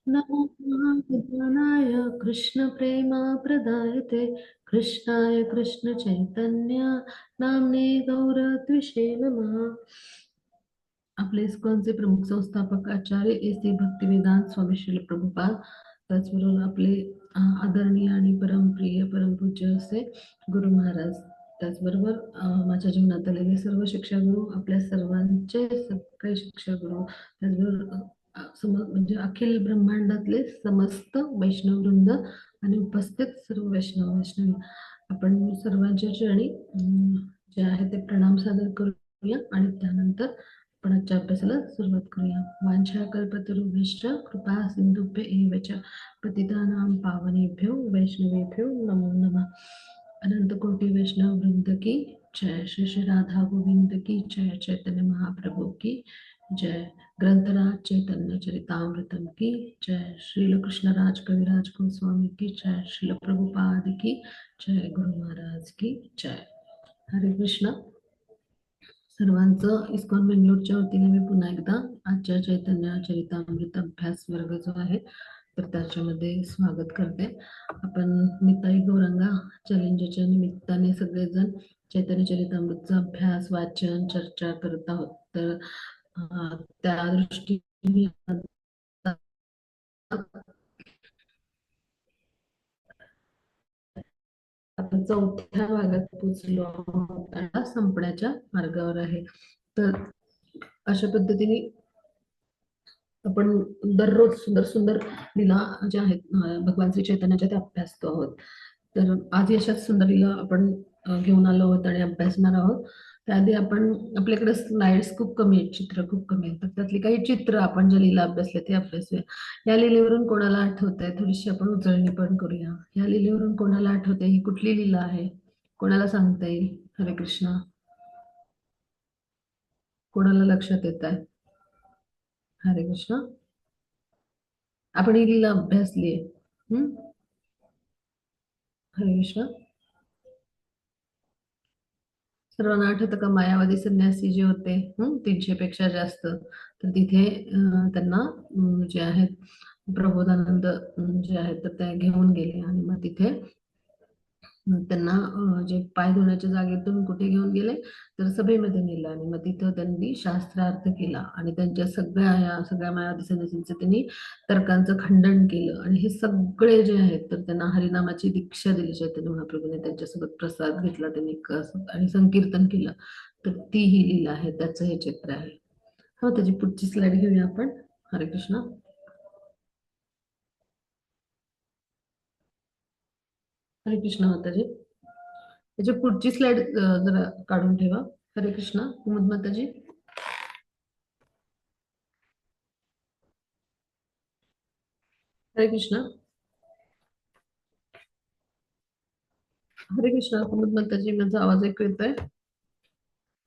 नमो महाविद्वानाय कृष्णप्रेमप्रदायते कृष्णाय कृष्णचैतन्य नाम्ने गौरद्विषे नमः। आपले इस्कॉनचे प्रमुख संस्थापक आचार्य ए.सी. भक्तिवेदांत स्वामी श्रील प्रभुपाद, त्याचबरोबर आपले आदरणीय आणि परमप्रिय परमपूज्य असे गुरु महाराज, त्याचबरोबर माझ्या जीवनात आलेले सर्व शिक्षा गुरु, आपल्या सर्वांचे सगळे शिक्षा गुरु, त्याचबरोबर म्हणजे अखिल ब्रह्मांडातले समस्त वैष्णव वृंद आणि उपस्थित सर्व वैष्णवी, आपण सर्वांच्या चरणी जे आहे ते प्रणाम सादर करूया आणि त्यानंतर आपण आजच्या अभ्यासाला सुरुवात करूया. वांछा कल्पतरुभ्यश्च कृपा सिंधुभ्य एव च पतितानां पावनेभ्यो वैष्णवेभ्यो नमो नमः. अनंत कोटि वैष्णव वृंद की जय, श्री श्री राधा गोविंद की जय, चैतन्य महाप्रभु की जय, ग्रंथराज चैतन्य चरितामृतम की जय, श्रील कृष्णराज कविराज गोस्वामी की जय, श्रील प्रभुपाद की जय, गुरु महाराज की जय. हरे कृष्ण. सर्वांचं इस्कॉन बेंगलोरच्या वतीने मी पुन्हा एकदा आजच्या चैतन्य चरितामृत अभ्यास वर्ग जो आहे तर त्याच्यामध्ये स्वागत करते. आपण निताई गौरंगा चॅलेंजच्या निमित्ताने सगळेजण चैतन्य चरितामृतचा अभ्यास, वाचन, चर्चा करत आहोत. तर त्या दृष्टीने आपण चौथ्या भागात पोहोचलो आहोत आणि संपण्याच्या मार्गावर आहे. तर अशा पद्धतीने आपण दररोज सुंदर सुंदर लीला ज्या आहेत भगवान श्री चैतन्याच्या त्या अभ्यासतो आहोत. तर आज अशाच सुंदर लीला आपण घेऊन आलो आहोत आणि अभ्यासणार आहोत. त्याआधी आपण आपल्याकडे स्लाइड्स खूप कमी आहेत, चित्र खूप कमी आहेत, तर त्यातली काही चित्र आपण ज्या लीला अभ्यासल्या ते अभ्यासूया. या लीलेवरून कोणाला आठवत आहे, थोडीशी आपण उजळणी पण करूया. या लीलेवरून कोणाला आठवत आहे, ही कुठली लीला आहे, कोणाला सांगता येईल? हरे कृष्ण. कोणाला लक्षात येत आहे? हरे कृष्ण. आपण ही लीला अभ्यासली आहे. हरे कृष्ण. सर्वांना आठवतं का मायावादी संन्यासी जे होते 300 पेक्षा जास्त, तर तिथे त्यांना जे आहेत प्रबोधानंद जे आहेत तर ते घेऊन गेले आणि मग तिथे त्यांना जे पाय धुण्याच्या जागेतून कुठे घेऊन गेले तर सभेमध्ये नेलं आणि मग तिथं त्यांनी शास्त्रार्थ केला आणि त्यांच्या सगळ्या मायावादी संन्यासींचं त्यांनी तर्कांचं खंडन केलं आणि हे सगळे जे आहेत तर त्यांना हरिनामाची दीक्षा दिली चैतन्य महाप्रभूने. त्यांच्यासोबत प्रसाद घेतला त्यांनी आणि संकीर्तन केलं. तर ती ही लीला आहे, त्याचं हे चित्र आहे. हो, त्याची पुढची स्लाइड घेऊया आपण. हरे कृष्ण. हरे कृष्ण माताजी. त्याची पुढची स्लाइड जरा काढून ठेवा. हरे कृष्ण. कुमुद माताजी. हरे कृष्ण. हरे कृष्ण. कुमुद माताजी, माझा आवाज ऐकू येतोय?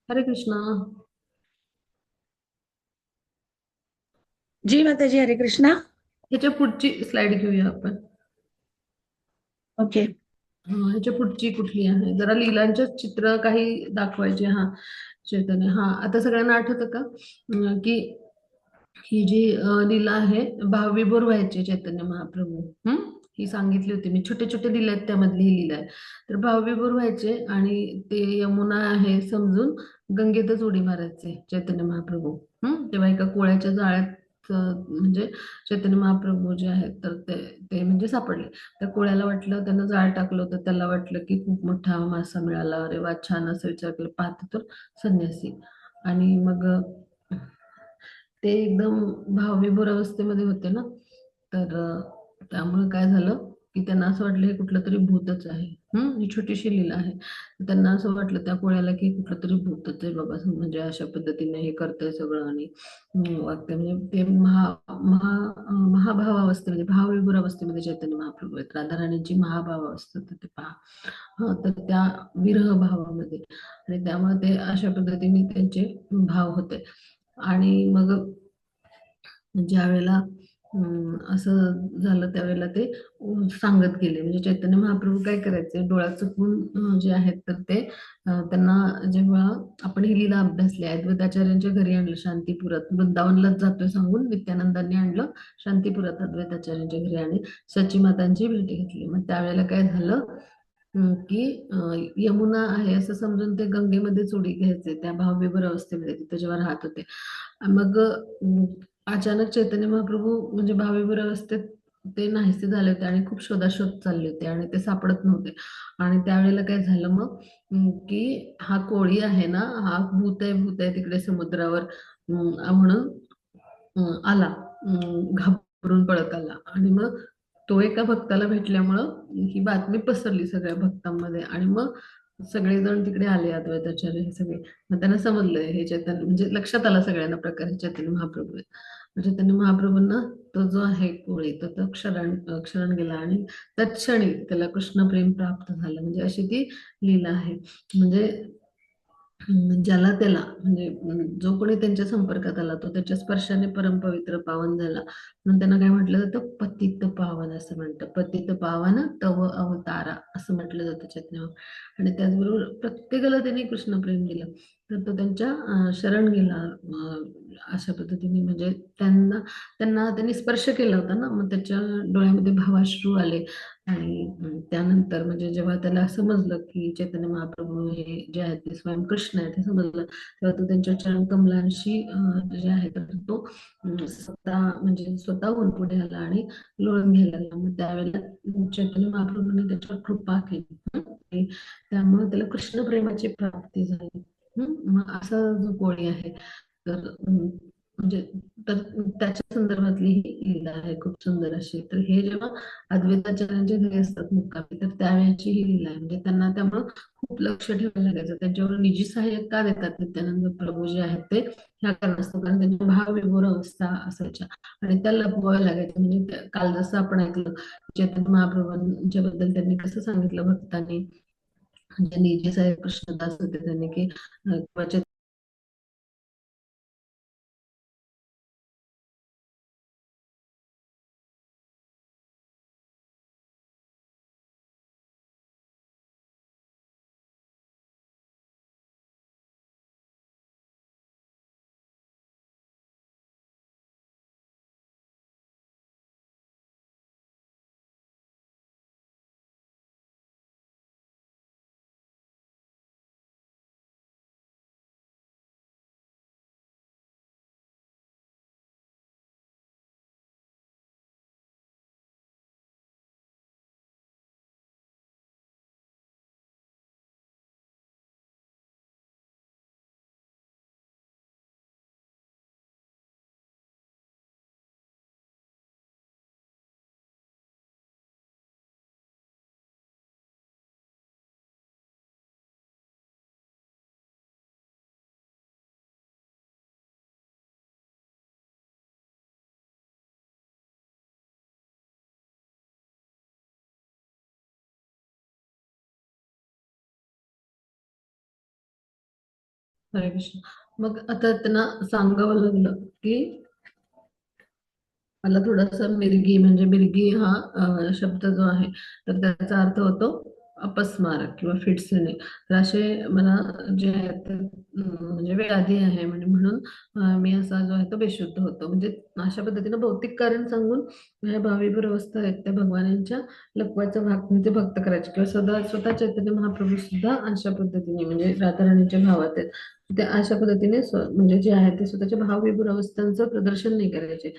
हरे कृष्ण. जी माताजी. हरे कृष्णा. ह्याच्या पुढची स्लाइड घेऊया आपण. ओके. ह्याच्या पुढची कुठली आहे? जरा लीलांच्या चित्र काही दाखवायचे. हा, चैतन्य. हा, आता सगळ्यांना आठवतं का की ही जी लीला आहे, भावविभोर व्हायचे चैतन्य महाप्रभू. ही सांगितली होती मी, छोटे छोटे लीला आहेत त्यामधली ही लीला आहे. तर भावविभोर व्हायचे आणि ते यमुना आहे समजून गंगेतच उडी मारायचे चैतन्य महाप्रभू. तेव्हा एका कोळ्याच्या जाळ्यात म्हणजे चैतन्य महाप्रभू जे आहेत तर ते ते म्हणजे सापडले. त्या कोळ्याला वाटलं, त्यानं जाळ टाकलं होतं, त्याला वाटलं की खूप मोठा मासा मिळाला, अरे वा छान, असं विचार केला. पाहते तर संन्यासी. आणि मग ते एकदम भावविभोर अवस्थेमध्ये होते ना, तर त्यामुळे काय झालं की त्यांना असं वाटलं हे कुठलं तरी भूतच आहे. ही छोटीशी लीला आहे. त्यांना असं वाटलं त्या कोळ्याला की कुठलं तरी भूतच आहे बाबा, म्हणजे अशा पद्धतीने हे करतंय सगळं आणि वागतंय. म्हणजे ते महाभाव अवस्थेमध्ये, भावविभोर अवस्थेमध्ये चैतन्य महाप्रभू आहेत. राधाराणींची महाभाव अवस्था ते पहा. तर त्या विरह भावामध्ये आणि त्यामुळे ते अशा पद्धतीने त्यांचे भाव होते. आणि मग ज्या वेळेला असं झालं त्यावेळेला ते सांगत गेले. म्हणजे चैतन्य महाप्रभू काय करायचे, डोळा चुकवून जे आहेत तर ते त्यांना जेव्हा आपण ही लीला अभ्यासली, अद्वैताचार्यांच्या घरी आणलं शांतीपुरात, वृंदावनलाच जातोय सांगून नित्यानंदांनी आणलं शांतीपुरात अद्वैताचार्यांच्या घरी आणि सची मातांची भेट घेतली. मग त्यावेळेला काय झालं की यमुना आहे असं समजून ते गंगेमध्येच उडी घ्यायचे त्या भावविभोर अवस्थेमध्ये तिथे जेव्हा राहत होते. मग अचानक चैतन्य महाप्रभू म्हणजे भाविभर अवस्थेत ते नाहीसे झाले होते आणि खूप शोधाशोध चालले होते आणि ते सापडत नव्हते. आणि त्यावेळेला काय झालं मग की हा कोळी आहे ना, हा भूत आहे तिकडे समुद्रावर म्हणून आला, घाबरून पळत आला आणि मग तो एका भक्ताला भेटल्यामुळं ही बातमी पसरली सगळ्या भक्तांमध्ये आणि मग सगळेजण तिकडे आले अद्वैताचार्य हे सगळे. मग त्यांना समजलं हे चैतन्य म्हणजे लक्षात आला सगळ्यांना प्रकार हे चैतन्य महाप्रभू आहेत. मग चैतन्य महाप्रभूंना तो जो आहे कोळी तो क्षरण गेला आणि तत्क्षणी त्याला कृष्ण प्रेम प्राप्त झालं. म्हणजे अशी ती लीला आहे. म्हणजे ज्याला त्याला म्हणजे जो कोणी त्यांच्या संपर्कात आला तो त्याच्या स्पर्शाने परमपवित्र पावन झाला. म्हणून त्यांना काय म्हटलं जातं, पतित पावन असं म्हणतं. पतित पावन तव अवतारा असं म्हटलं जातं चैतन्य. आणि त्याचबरोबर प्रत्येकाला त्यांनी कृष्ण प्रेम दिलं. तर तो त्यांच्या शरण गेला अशा पद्धतीने. म्हणजे त्यांना त्यांना त्यांनी स्पर्श केला होता ना, मग त्याच्या डोळ्यामध्ये भावाश्रू आले. आणि त्यानंतर म्हणजे जेव्हा त्याला समजलं की चैतन्य महाप्रभू हे जे आहेत ते स्वयं कृष्ण आहेत हे समजलं, तेव्हा तो त्यांच्या चरण कमलांशी जे आहे तर तो स्वतः म्हणजे स्वतःहून पुढे आला आणि लोळून घ्यायला लागला. मग त्यावेळेला चैतन्य महाप्रभूंनी त्याच्यावर कृपा केली. आणि त्यामुळे त्याला कृष्ण प्रेमाची प्राप्ती झाली. मग असा जो कोळी आहे तर म्हणजे तर त्याच्या संदर्भातली ही लीला आहे खूप सुंदर अशी. तर हे जेव्हा अद्वैताचार्यांच्या घरी असतात मुक्कामी तर त्यावेळेची ही लीला आहे. म्हणजे त्यांना त्यामुळं खूप लक्ष ठेवायला लागायचं. त्यांच्यावर निजी सहाय्यक का देतात नित्यानंद प्रभू जे आहेत ते ह्या कारणास्तव, कारण त्यांच्या भावविभोर अवस्था असायच्या आणि त्या लपवाव्या लागायच्या. म्हणजे काल जसं आपण ऐकलं चैतन्य महाप्रभूंच्या बद्दल त्यांनी कसं सांगितलं भक्तांनी, म्हणजे निजी सहाय्यक कृष्णदास होते त्यांनी की किंवा हरे कृष्ण. मग आता त्यांना सांगावं लागलं की मला थोडासा मिरगी म्हणजे मिरगी हा शब्द जो आहे तर त्याचा अर्थ होतो अपस्मार किंवा फिट्स येणे. तर असे मला जे आहे ते म्हणजे व्याधी आहे म्हणजे म्हणून मी असा जो आहे तो बेशुद्ध होतो. म्हणजे अशा पद्धतीनं भौतिक कारण सांगून ह्या भाविभर अवस्था आहेत त्या भगवानांच्या लपवाचा भाग म्हणजे भक्त करायचे किंवा स्वतः स्वतः चैतन्य महाप्रभू सुद्धा अशा पद्धतीने म्हणजे राधाराणीच्या भावात आहेत. ते अशा पद्धतीने म्हणजे जे आहे ते स्वतःच्या भावविभूर अवस्थांचं प्रदर्शन नाही करायचे.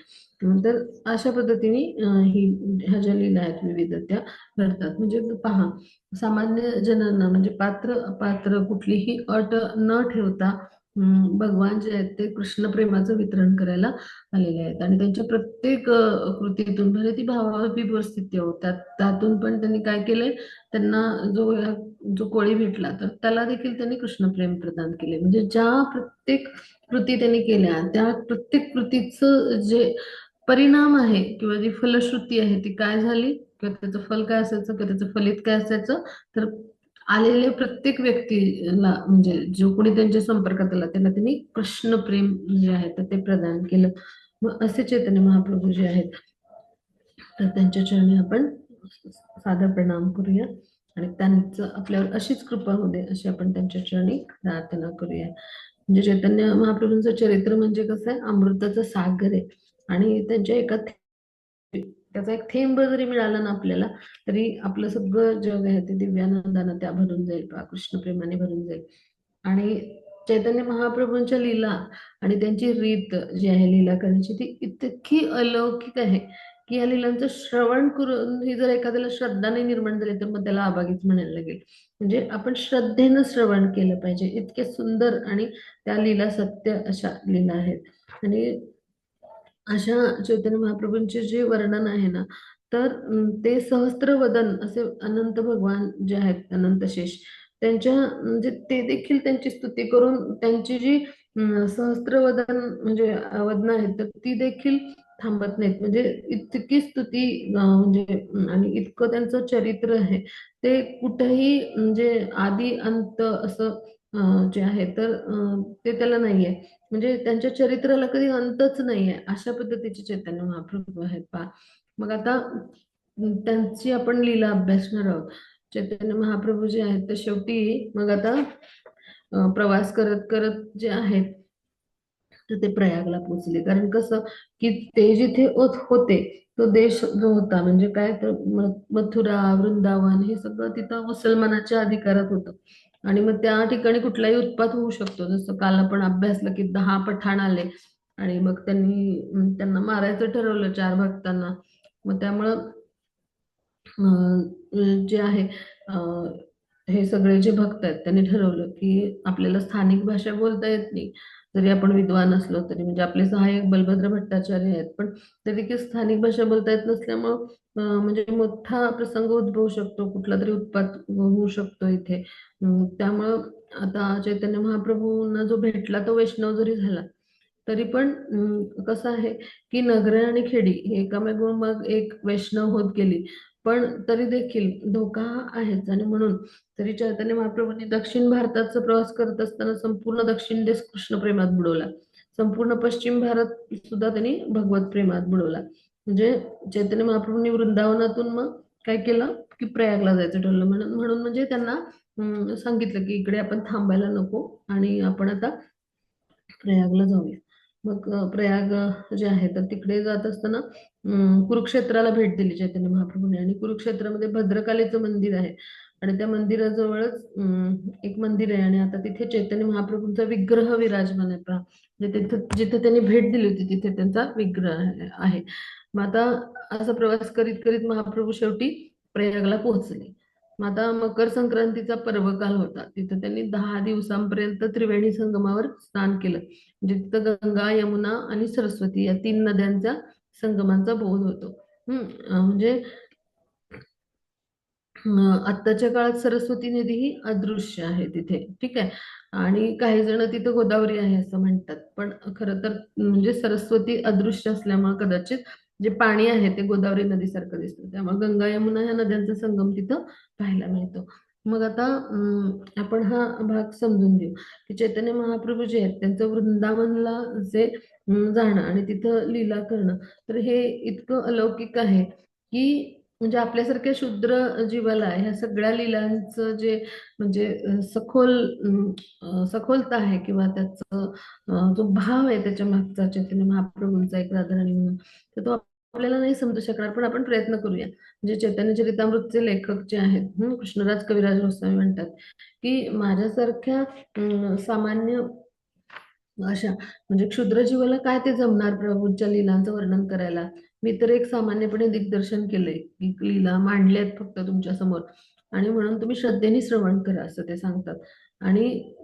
तर अशा पद्धतीने ही ह्या ज्या लीला आहेत विविध त्या घडतात. म्हणजे पहा, सामान्य जनांना म्हणजे पात्र अपात्र कुठलीही अट न ठेवता भगवान जे आहेत ते कृष्ण प्रेमाचं वितरण करायला आलेले आहेत आणि त्यांच्या प्रत्येक कृतीतून भले ती भावाविभोर स्थिती हो त्यातून पण त्यांनी काय केलंय, त्यांना जो कोळी भेटला तर त्याला देखील त्यांनी कृष्ण प्रेम प्रदान केले. म्हणजे ज्या प्रत्येक कृती त्यांनी केल्या त्या प्रत्येक कृतीचं जे परिणाम आहे किंवा जी फलश्रुती आहे ती काय झाली किंवा त्याचं फल काय असायचं किंवा त्याचं फलित काय असायचं, तर आलेल्या प्रत्येक व्यक्तीला म्हणजे जो कोणी त्यांच्या संपर्कात आला त्याला त्यांनी कृष्ण प्रेम जे आहे तर ते प्रदान केलं. मग असे चैतन्य महाप्रभू जे आहेत, तर त्यांच्या चरणी आपण सादर प्रणाम करूया आणि त्यांचं आपल्यावर अशीच कृपा होऊ दे अशी आपण त्यांच्या चरणी प्रार्थना करूया. म्हणजे चैतन्य महाप्रभूंचं चरित्र म्हणजे कसं आहे, अमृताचं सागर आहे. आणि त्यांच्या एका त्याचा एक थेंब जरी मिळाला ना आपल्याला, तरी आपलं सगळं जग आहे ते दिव्यानंदानं त्या भरून जाईल, कृष्ण प्रेमाने भरून जाईल. आणि चैतन्य महाप्रभूंच्या लीला आणि त्यांची रीत जी आहे लीला करण्याची, ती इतकी अलौकिक आहे की या लीलांचं श्रवण करून ही जर एखाद्याला श्रद्धा नाही निर्माण झाली, तर मग त्याला अभागीच म्हणायला लागेल. म्हणजे आपण श्रद्धेनं श्रवण केलं पाहिजे. इतके सुंदर आणि त्या लीला सत्य अशा लीला आहेत. आणि अशा चैतन्य महाप्रभूंचे जे वर्णन आहे ना, तर ते सहस्त्रवदन असे अनंत भगवान जे आहेत, अनंत शेष, त्यांच्या म्हणजे ते देखील त्यांची स्तुती करून त्यांची जी सहस्त्रवदन म्हणजे वदन आहेत, तर ती देखील थांबत नाहीत. म्हणजे इतकी स्तुती म्हणजे आणि इतकं त्यांचं चरित्र आहे, ते कुठेही म्हणजे आदी अंत असं जे आहे, तर ते त्याला नाहीये. म्हणजे त्यांच्या चरित्राला कधी अंतच नाहीये, अशा पद्धतीचे चैतन्य महाप्रभू आहेत पहा. मग आता त्यांची आपण लीला अभ्यासणार आहोत. चैतन्य महाप्रभू जे आहेत, ते शेवटी मग आता प्रवास करत करत जे आहेत, तर ते प्रयागला पोहोचले. कारण कसं की ते जिथे होते, तो देश जो होता म्हणजे काय, तर मथुरा, वृंदावन हे सगळं तिथं मुसलमानाच्या अधिकारात होतं. आणि मग त्या ठिकाणी कुठलाही उत्पात होऊ शकतो. जसं काल आपण अभ्यासलं की 10 पठाण आले आणि मग त्यांनी त्यांना मारायचं ठरवलं 4 भक्तांना. मग त्यामुळं जे आहे हे सगळे जे भक्त आहेत त्यांनी ठरवलं की आपल्याला स्थानिक भाषा बोलता येत नाही, जरी आपण विद्वान असलो तरी. म्हणजे आपले सहाय्यक बलभद्र भट्टाचार्य आहेत, पण तरी देखील स्थानिक भाषा बोलता येत नसल्यामुळं म्हणजे मोठा प्रसंग उद्भवू शकतो, कुठला तरी उत्पात होऊ शकतो इथे. त्यामुळं आता चैतन्य महाप्रभूंना जो भेटला तो वैष्णव जरी झाला, तरी पण कसं आहे की नगरे आणि खेडी हे एकामागून मग एक वैष्णव होत गेली. पण तरी देखील धोका आहेच. आणि म्हणून तरी चैतन्य महाप्रभूंनी दक्षिण भारताचा प्रवास करत असताना संपूर्ण दक्षिण देश कृष्ण प्रेमात बुडवला. संपूर्ण पश्चिम भारत सुद्धा त्यांनी भगवत प्रेमात बुडवला. म्हणजे चैतन्य महाप्रभूंनी वृंदावनातून मग काय केलं की प्रयागला जायचं ठरवलं. म्हणून म्हणून म्हणजे त्यांना सांगितलं की इकडे आपण थांबायला नको आणि आपण आता प्रयागला जाऊया. मग प्रयाग जे आहे, तर तिकडे जात असताना कुरुक्षेत्राला भेट दिली चैतन्य महाप्रभूंनी. आणि कुरुक्षेत्रामध्ये भद्रकालीचं मंदिर आहे आणि त्या मंदिराजवळच एक मंदिर आहे आणि आता तिथे चैतन्य महाप्रभूंचा विग्रह विराजमान आहे पहा. म्हणजे तिथं जिथे त्यांनी भेट दिली होती तिथे त्यांचा विग्रह आहे. मग आता असा प्रवास करीत करीत महाप्रभू शेवटी प्रयागला पोहोचले. मग आता मकर संक्रांतीचा पर्वकाल होता. तिथं त्यांनी 10 दिवसांपर्यंत त्रिवेणी संगमावर स्नान केलं. म्हणजे तिथं गंगा, यमुना आणि सरस्वती या 3 नद्यांचा संगमांचा बोध होतो. म्हणजे आत्ताच्या काळात सरस्वती नदी ही अदृश्य आहे तिथे, ठीक आहे. आणि काही जण तिथं गोदावरी आहे असं म्हणतात, पण खरं तर म्हणजे सरस्वती अदृश्य असल्यामुळे कदाचित जे पाणी आहे ते गोदावरी नदीसारखं दिसतं. त्यामुळे गंगा, यमुना ह्या नद्यांचा संगम तिथं पाहायला मिळतो. मग आता आपण हा भाग समजून घेऊ की चैतन्य महाप्रभू जे आहेत त्यांचं वृंदावनला जे जाणं आणि तिथं लीला करणं, तर हे इतकं अलौकिक आहे की म्हणजे आपल्यासारख्या शूद्र जीवाला ह्या सगळ्या लीलांचं जे म्हणजे सखोल सखोलता आहे किंवा त्याचं जो भाव आहे त्याच्या मागचा, चैतन्य महाप्रभूंचा एक राधाराणी म्हणून, तर तो आपल्याला नाही समजू शकणार. पण आपण प्रयत्न करूया. म्हणजे चैतन्य चरितामृतचे लेखक जे आहेत, कृष्णराज कविराज गोस्वामी म्हणतात की माझ्यासारख्या सामान्य अशा म्हणजे क्षुद्र जीवाला काय ते जमणार प्रभूंच्या लीलांचं वर्णन करायला. मी तर एक सामान्यपणे दिग्दर्शन केलंय की लीला मांडल्यात फक्त तुमच्या समोर, आणि म्हणून तुम्ही श्रद्धेने श्रवण करा असं ते सांगतात. आणि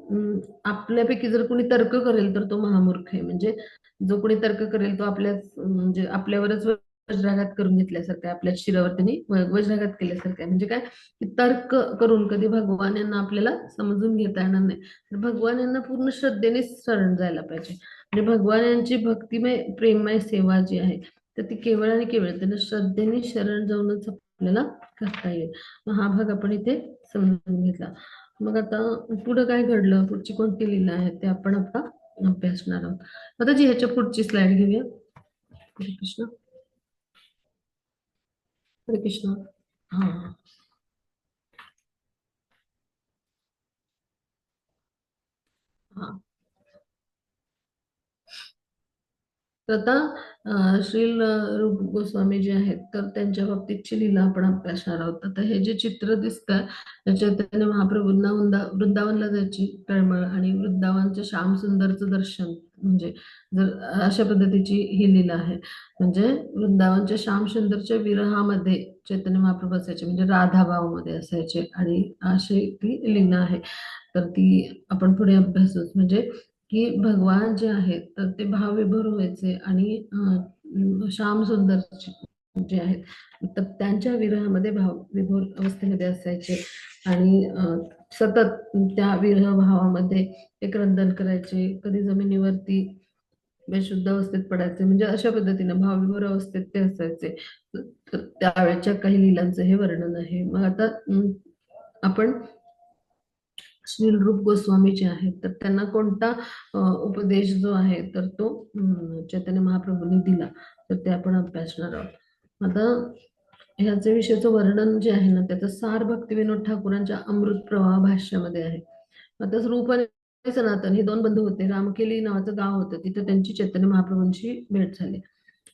आपल्यापैकी जर कोणी तर्क करेल तर तो महामूर्ख आहे. म्हणजे जो कोणी तर्क करेल तो आपल्याच म्हणजे आपल्यावरच वज्राघात करून घेतल्यासारखं आहे, आपल्याच शिरावर त्यांनी वज्राघात केल्यासारखं आहे. म्हणजे काय की तर्क करून कधी भगवान यांना आपल्याला समजून घेता येणार नाही. तर भगवान यांना पूर्ण श्रद्धेने शरण जायला पाहिजे. म्हणजे भगवान यांची भक्तिमय प्रेममय सेवा जी आहे, तर ती केवळ आणि केवळ त्यांना श्रद्धेने शरण जाऊनच आपल्याला करता येईल. मग हा भाग आपण इथे समजून घेतला. मग आता पुढे काय घडलं, पुढची कोणती लीला आहे ते आपण आता अभ्यासणार आहोत. आता जी ह्याच्या पुढची स्लाइड घेऊया. हरे कृष्ण. हरे कृष्ण. हा. हा. तर आता श्रील रूप गोस्वामी जे आहेत तर त्यांच्या बाबतीतची लीला आपण अभ्यासणार आहोत. आता हे जे चित्र दिसतं चैतन्य महाप्रभूंना वृंदावनला जायची तळमळ आणि वृंदावनचं श्याम सुंदरचं दर्शन, म्हणजे जर अशा पद्धतीची ही लीला आहे. म्हणजे वृंदावनच्या श्याम सुंदरच्या विरहामध्ये चैतन्य महाप्रभू असायचे, म्हणजे राधाभावमध्ये असायचे आणि अशी ती लीला आहे. तर ती आपण पुढे अभ्यासूच. म्हणजे की भगवान जे आहेत तर ते भावविभोर व्हायचे आणि श्याम सुंदर जे आहेत तर त्यांच्या विरहामध्ये भावविभोर अवस्थेमध्ये असायचे आणि सतत त्या विरह भावामध्ये ते क्रंदन करायचे, कधी जमिनीवरती बेशुद्ध अवस्थेत पडायचे, म्हणजे अशा पद्धतीने भावविभोर अवस्थेत ते असायचे. तर त्यावेळेच्या काही लीलांचं हे वर्णन आहे. मग आता आपण श्रील रूप गोस्वामी जे आहेत तर त्यांना कोणता उपदेश जो आहे तर तो चैतन्य महाप्रभूंनी दिला, तर ते आपण अभ्यासणार आहोत. आता ह्याचे विषयाचं वर्णन जे आहे ना त्याचं सार भक्तिविनोद ठाकूरांच्या अमृत प्रवाह भाष्यामध्ये आहे. आता रूप आणि सनातन हे दोन बंधू होते. रामकेली नावाचं गाव होतं, तिथे त्यांची चैतन्य महाप्रभूंची भेट झाली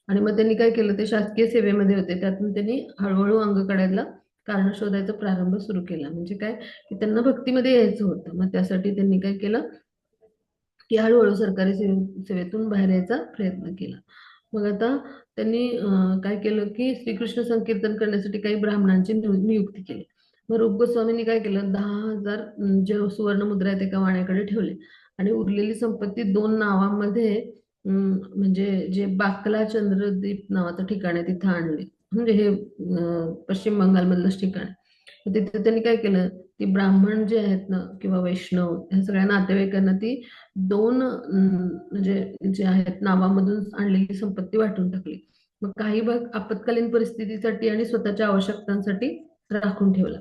आणि मग त्यांनी काय केलं, ते शासकीय सेवेमध्ये होते, त्यातून त्यांनी हळूहळू अंग काढायला कारण शोधायचा प्रारंभ सुरू केला. म्हणजे काय की त्यांना भक्तीमध्ये यायचं होतं. मग त्यासाठी त्यांनी काय केलं की हळूहळू सरकारी सेवेतून बाहेर यायचा प्रयत्न केला. मग आता त्यांनी काय केलं की श्रीकृष्ण संकीर्तन करण्यासाठी काही ब्राह्मणांची नियुक्ती केली. मग रूप गोस्वामींनी काय केलं, 10,000 जे सुवर्ण मुद्रा आहेत एका वाण्याकडे ठेवले आणि उरलेली संपत्ती दोन नावामध्ये म्हणजे जे बाकला चंद्रदीप नावाचं ठिकाण आहे तिथं आणले. म्हणजे हे पश्चिम बंगालमधलंच ठिकाण आहे. मग तिथे त्यांनी काय केलं, ती ब्राह्मण जे आहेत ना किंवा वैष्णव ह्या सगळ्या नातेवाईकांना ती दोन म्हणजे जे आहेत नावामधून आणलेली संपत्ती वाटून टाकली. मग काही भाग आपत्कालीन परिस्थितीसाठी आणि स्वतःच्या आवश्यकतांसाठी राखून ठेवला.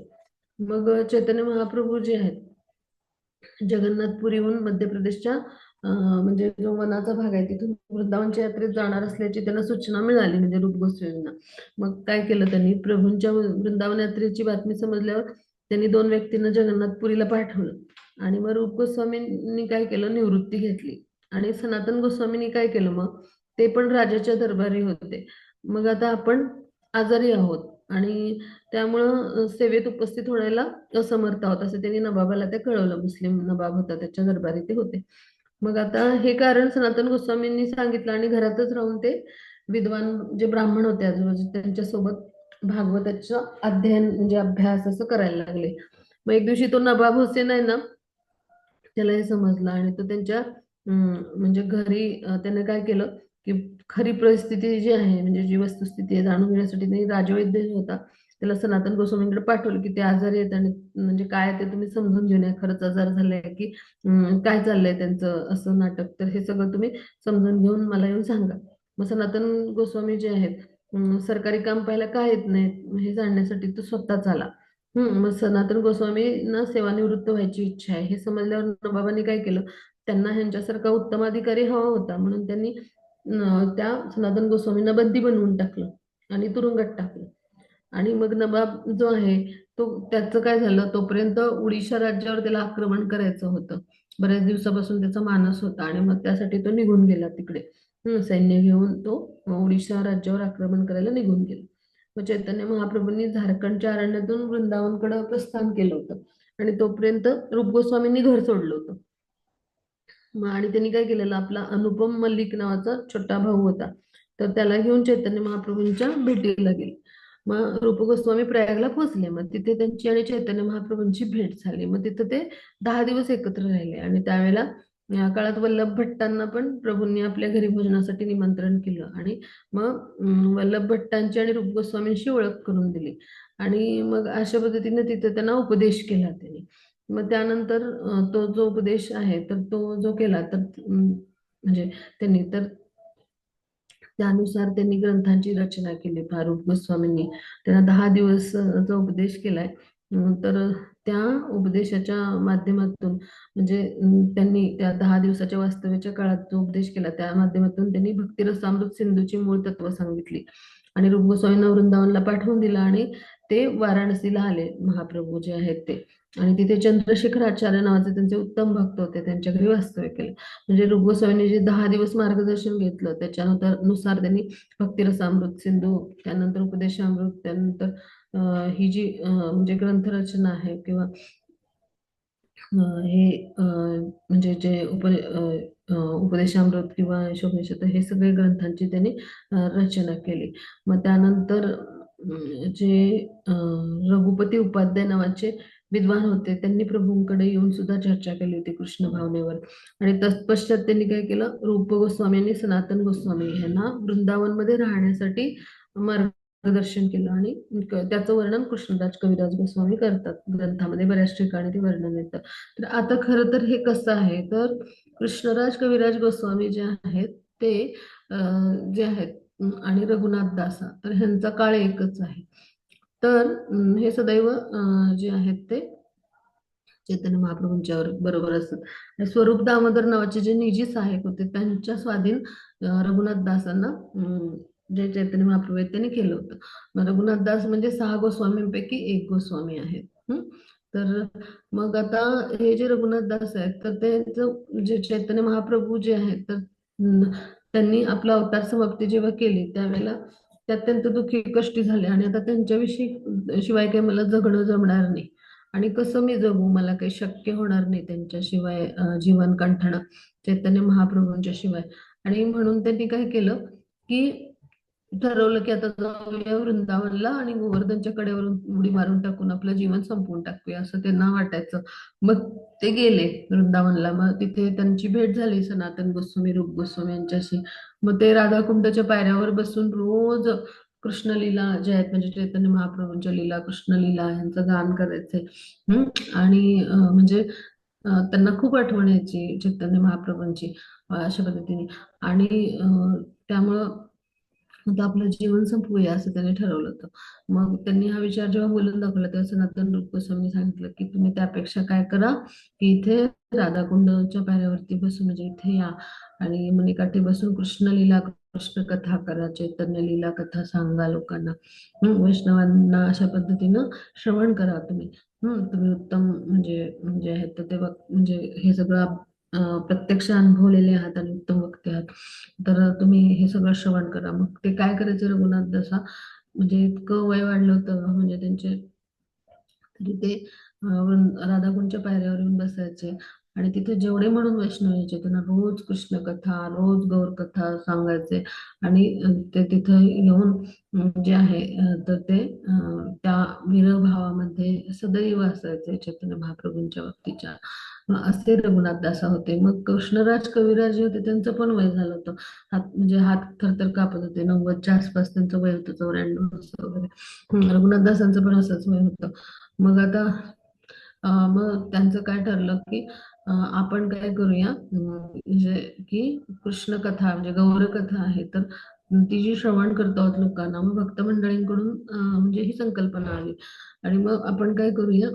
मग चैतन्य महाप्रभू जे आहेत जगन्नाथपुरीहून मध्य प्रदेशच्या म्हणजे जो वनाचा भाग आहे तिथून वृंदावनच्या यात्रेत जाणार असल्याची त्यांना सूचना मिळाली, म्हणजे रूप गोस्वामींना. मग काय केलं त्यांनी, प्रभूंच्या वृंदावन यात्रेची बातमी समजल्यावर त्यांनी दोन व्यक्तींना जगन्नाथपुरीला पाठवलं आणि मग रूप गोस्वामींनी काय केलं, निवृत्ती घेतली आणि सनातन गोस्वामींनी काय केलं, मग ते पण राजाच्या दरबारी होते. मग आता आपण आजारी आहोत आणि त्यामुळं सेवेत उपस्थित होण्याला असमर्थ आहोत असं त्यांनी नवाबाला ते कळवलं. मुस्लिम नवाब होता त्याच्या दरबारी ते होते. मग आता हे कारण सनातन गोस्वामींनी सांगितलं आणि घरातच राहून ते विद्वान जे ब्राह्मण होते आजूबाजू त्यांच्यासोबत भागवताचं अध्ययन म्हणजे अभ्यास असं करायला लागले. मग एक दिवशी तो नवाब हुसेन आहे ना त्याला हे समजलं आणि तो त्यांच्या म्हणजे घरी त्याने काय केलं की खरी परिस्थिती जी आहे म्हणजे जी वस्तुस्थिती आहे जाणून घेण्यासाठी त्यांनी राजवैद्य जो होता त्याला सनातन गोस्वामींकडे पाठवलं की ते आजारी आहेत आणि म्हणजे काय ते तुम्ही समजून घेऊन या, खरंच आजार झालाय की काय चाललंय त्यांचं असं नाटक, तर हे सगळं तुम्ही समजून घेऊन मला येऊन सांगा. मग सनातन गोस्वामी जे आहेत सरकारी काम पाहायला काय येत नाहीत हे जाणण्यासाठी तो स्वतःच आला. मग सनातन गोस्वामींना सेवानिवृत्त व्हायची इच्छा आहे हे समजल्यावर नवाबांनी काय केलं, त्यांना ह्यांच्यासारखा उत्तम अधिकारी हवा होता म्हणून त्यांनी त्या सनातन गोस्वामींना बंदी बनवून टाकलं आणि तुरुंगात टाकलं. आणि मग नवाब जो आहे तो त्याचं काय झालं, तोपर्यंत उडिशा राज्यावर त्याला आक्रमण करायचं होतं. बऱ्याच दिवसापासून त्याचा मानस होता आणि मग त्यासाठी तो निघून गेला तिकडे. सैन्य घेऊन तो उडिशा राज्यावर आक्रमण करायला निघून गेला. मग चैतन्य महाप्रभूंनी झारखंडच्या अरण्यातून वृंदावनकडे प्रस्थान केलं होतं आणि तोपर्यंत रूप गोस्वामींनी घर सोडलं होतं. आणि त्यांनी काय केलेलं, आपला अनुपम मल्लिक नावाचा छोटा भाऊ होता तर त्याला घेऊन चैतन्य महाप्रभूंच्या भेटीला गेले. मग रूप गोस्वामी प्रयागला पोहोचले. मग तिथे त्यांची आणि चैतन्य महाप्रभूंची भेट झाली. मग तिथे ते 10 दिवस एकत्र राहिले आणि त्यावेळेला या काळात वल्लभ भट्टांना पण प्रभूंनी आपल्या घरी भोजनासाठी निमंत्रण केलं आणि मग वल्लभ भट्टांची आणि रूप गोस्वामींशी ओळख करून दिली आणि मग अशा पद्धतीने तिथे त्यांना उपदेश केला त्यांनी. मग त्यानंतर तो जो उपदेश आहे तर तो जो केला तर म्हणजे त्यांनी तर त्यानुसार त्यांनी ग्रंथांची रचना केली. फारुख गोस्वामींनी त्यांना 10 दिवस जो उपदेश केलाय तर त्या उपदेशाच्या माध्यमातून म्हणजे त्यांनी त्या 10 दिवसाच्या वास्तव्याच्या काळात जो उपदेश केला त्या माध्यमातून त्यांनी भक्तिरसामृत सिंधूची मूळ तत्व सांगितली आणि रूप गोस्वामींना वृंदावनला पाठवून दिला आणि ते वाराणसीला आले महाप्रभू जे आहेत ते. आणि तिथे चंद्रशेखर आचार्य नावाचे त्यांचे उत्तम भक्त होते, त्यांच्या घरी वास्तव्य केलं. म्हणजे रूप गोस्वामींनी जे 10 दिवस मार्गदर्शन घेतलं त्याच्यानंतर नुसार त्यांनी भक्तिरसामृत सिंधू, त्यानंतर उपदेशामृत, त्यानंतर ही जी म्हणजे ग्रंथरचना आहे किंवा हे म्हणजे जे उपदेशामृत किंवा यशोपनिषद हे सगळे ग्रंथांची त्यांनी रचना केली. मग त्यानंतर जे रघुपती उपाध्याय नावाचे विद्वान होते त्यांनी प्रभूंकडे येऊन सुद्धा चर्चा केली होती कृष्ण भावनेवर. आणि तत्पश्चात त्यांनी काय केलं, रूप गोस्वामी आणि सनातन गोस्वामी यांना वृंदावनमध्ये राहण्यासाठी मार्गदर्शन केलं आणि त्याचं वर्णन कृष्णराज कविराज गोस्वामी करतात ग्रंथामध्ये, बऱ्याच ठिकाणी ते वर्णन येतं. तर आता खरं तर हे कसं आहे, तर कृष्णराज कविराज गोस्वामी जे आहेत ते जे आहेत आणि रघुनाथ दासा तर ह्यांचा काळ एकच आहे. तर हे सदैव जे आहेत ते चैतन्य महाप्रभूंच्या बरोबर असतात. आणि स्वरूप दामोदर नावाचे जे निजी सहाय्यक होते त्यांच्या स्वाधीन रघुनाथ दासांना जे चैतन्य महाप्रभू आहेत त्यांनी केलं होतं. रघुनाथ दास म्हणजे 6 गोस्वामींपैकी एक गोस्वामी आहेत. तर मग आता हे जे रघुनाथ दास आहेत तर त्यांचं जे चैतन्य महाप्रभू जे आहेत तर त्यांनी आपला अवतार समाप्ती जेव्हा केली त्यावेळेला ते अत्यंत दुःखी कष्टी झाले आणि आता त्यांच्याविषयी शिवाय काही मला जगणं जमणार नाही आणि कसं मी जगू, मला काही शक्य होणार नाही त्यांच्याशिवाय जीवन कंठणं चैतन्य महाप्रभूंच्या शिवाय. आणि म्हणून त्यांनी काय केलं की ठरवलं की आता जाऊया वृंदावनला आणि गोवर्धनच्या कडेवरून उडी मारून टाकून आपलं जीवन संपवून टाकूया असं त्यांना वाटायचं. मग ते गेले वृंदावनला. मग तिथे त्यांची भेट झाली सनातन गोस्वामी रूप गोस्वामी यांच्याशी. मग ते राधाकुंडाच्या पायऱ्यावर बसून रोज कृष्णलीला जे आहेत म्हणजे चैतन्य महाप्रभूंच्या लीला कृष्णलीला यांचं गान करायचे. आणि म्हणजे त्यांना खूप आठवण यायची चैतन्य महाप्रभूंची अशा पद्धतीने. आणि त्यामुळं आता आपलं जीवन संपवूया असं त्यांनी ठरवलं होतं. मग त्यांनी हा विचार जेव्हा बोलून दाखवला तेव्हा सनातन रूप गोस्वामींनी सांगितलं की तुम्ही त्यापेक्षा काय करा की इथे राधाकुंडच्या पायऱ्यावरती बसून म्हणजे इथे या आणि मुनिकाठी बसून कृष्ण लीला कृष्ण कथा करा, चैतन्य लीला कथा सांगा लोकांना. वैष्णवांना अशा पद्धतीनं श्रवण करा तुम्ही. तुम्ही उत्तम म्हणजे म्हणजे आहेत तर ते म्हणजे हे सगळं प्रत्यक्ष अनुभवलेले आहात आणि उत्तम वक्ते आहात तर तुम्ही हे सगळं श्रवण करा. मग ते काय करायचे रघुनाथ दासा म्हणजे इतकं वय वाढलं होतं म्हणजे त्यांचे, तरी ते राधाकुंडच्या पायऱ्यावर येऊन बसायचे आणि तिथे जेवढे म्हणून वैष्णव यायचे त्यांना रोज कृष्ण कथा रोज गौर कथा सांगायचे. आणि ते तिथे येऊन जे आहे तर ते त्या विरभावामध्ये सदैव असायचे चैतन्य महाप्रभूंच्या बाबतीच्या. असे रघुनाथ दासा होते. मग कृष्णराज कविराज जे होते त्यांचं पण वय झालं होतं. म्हणजे हात थरथर कापत होते, 90च्या आसपास त्यांचं वय होतं, 94 असं वगैरे. रघुनाथ दासांचं पण असंच वय होतं. मग आता मग त्यांचं काय ठरलं की आपण काय करूया म्हणजे की कृष्ण कथा म्हणजे गौर कथा आहे तर ती जी श्रवण करतो आहोत लोकांना, मग भक्त मंडळींकडून म्हणजे ही संकल्पना आली. आणि मग आपण काय करूया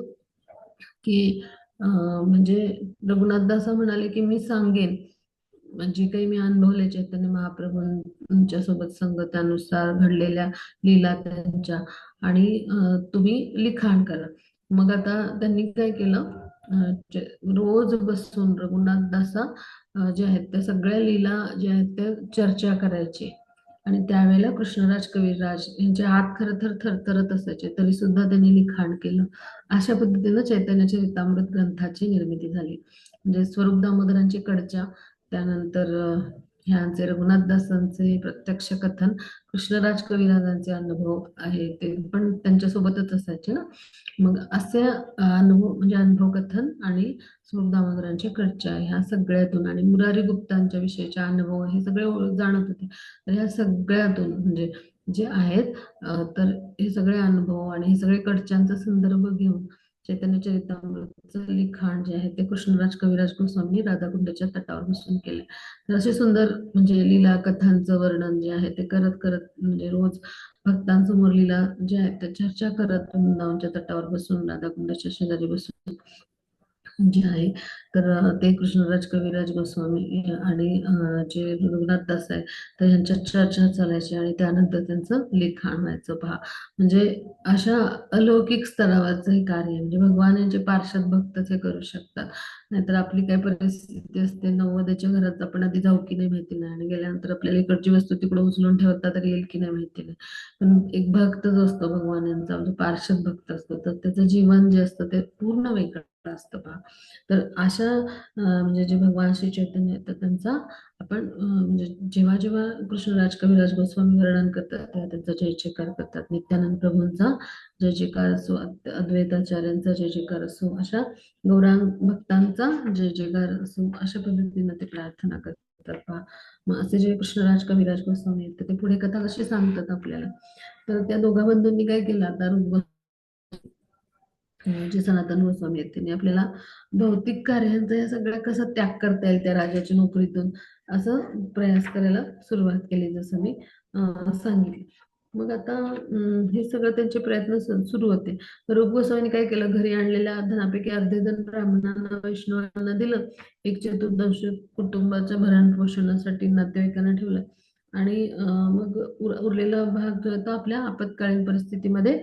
की म्हणजे रघुनाथदासा म्हणाले की मी सांगेन जे काही मी अनुभवले चैतन्य महाप्रभूंच्या सोबत संगतानुसार घडलेल्या लीला त्यांच्या आणि तुम्ही लिखाण करा. मग आता त्यांनी काय केलं रोज बसून रघुनाथ दासा जे आहेत त्या सगळ्या लीला ज्या आहेत त्या चर्चा करायचे. आणि त्यावेळेला कृष्णराज कविराज यांचे हात खरं तर थरथरत असायचे तरी सुद्धा त्यांनी लिखाण केलं. अशा पद्धतीनं चैतन्य चरितामृत ग्रंथाची निर्मिती झाली. म्हणजे स्वरूप दामोदरांची कडच्या, त्यानंतर ह्यांचे रघुनाथदासांचे प्रत्यक्ष कथन, कृष्णराज कविराजांचे अनुभव आहे ते पण त्यांच्यासोबतच असायचे ना. मग असे अनुभव म्हणजे अनुभव कथन आणि स्वरूप दामोदरांच्या कडच्या ह्या सगळ्यातून आणि मुरारी गुप्तांच्या विषयीचे अनुभव हे सगळे जाणत होते. तर ह्या सगळ्यातून म्हणजे जे आहेत तर हे सगळे अनुभव आणि हे सगळे कडच्यांचा संदर्भ घेऊन चैतन्य चरितामृतचं लिखाण जे आहे ते कृष्णराज कविराज गोस्वामी राधाकुंडाच्या तटावर बसून केले. तर असे सुंदर म्हणजे लीला कथांचं वर्णन जे आहे ते करत करत म्हणजे रोज भक्तांसमोर लीला ज्या आहेत त्या चर्चा करत वृंदावनच्या तटावर बसून, राधाकुंडाच्या शेजारी बसून जे आहे, तर ते कृष्णराज कविराज गोस्वामी आणि जे रघुनाथ दास आहे, तर यांच्यात चर्चा चालायची आणि त्यानंतर त्यांचं लिखाण व्हायचं पहा. म्हणजे अशा अलौकिक स्तरावरचं हे कार्य आहे. म्हणजे भगवान यांचे पार्षद भक्तच हे करू शकतात. नाहीतर आपली काय परिस्थिती असते, नव्वद्याच्या घरात आपण आधी जाऊ की नाही माहिती नाही, आणि गेल्यानंतर आपल्याला इकडची वस्तू तिकडे उचलून ठेवता तरी येईल की नाही माहिती नाही. पण एक भक्त जो असतो भगवान यांचा, म्हणजे पार्षद भक्त असतो, तर त्याचं जीवन जे असतं ते पूर्ण वेगळं असतं पहा. तर अशा म्हणजे जे भगवान श्री चैतन्य आहेत, तर त्यांचा आपण म्हणजे जेव्हा जेव्हा कृष्णराज कविराज गोस्वामी वर्णन करतात तेव्हा त्यांचा जय जयकार करतात. नित्यानंद प्रभूंचा जय जयकार असो, अद्वैताचार्यांचा जय जयकार असो, अशा गौरांग भक्तांचा जय जयकार असो, अशा पद्धतीने ते प्रार्थना करतात पहा. मग असे जे कृष्णराज कविराज गोस्वामी आहेत, तर ते पुढे कथा कशी सांगतात आपल्याला. तर त्या दोघा बंधूंनी काय केलं, आता रूप जे सनातन गोस्वामी आहेत त्यांनी आपल्याला भौतिक कार्यांचा या सगळ्या कसा त्याग करता येईल त्या राजाच्या नोकरीतून, असं प्रयास करायला सुरुवात केली, जसं मी सांगितले. मग आता हे सगळं त्यांचे प्रयत्न सुरू होते. रूप गोस्वामीने काय केलं, घरी आणलेल्या धनापैकी अर्धे धन ब्राह्मणांना वैष्णवांना दिलं, एक चतुर्थांश कुटुंबाच्या भरण पोषणासाठी नातेवाईकांना ठेवलं, आणि मग उरलेला भाग जो आहे तो आपल्या आपत्कालीन परिस्थितीमध्ये,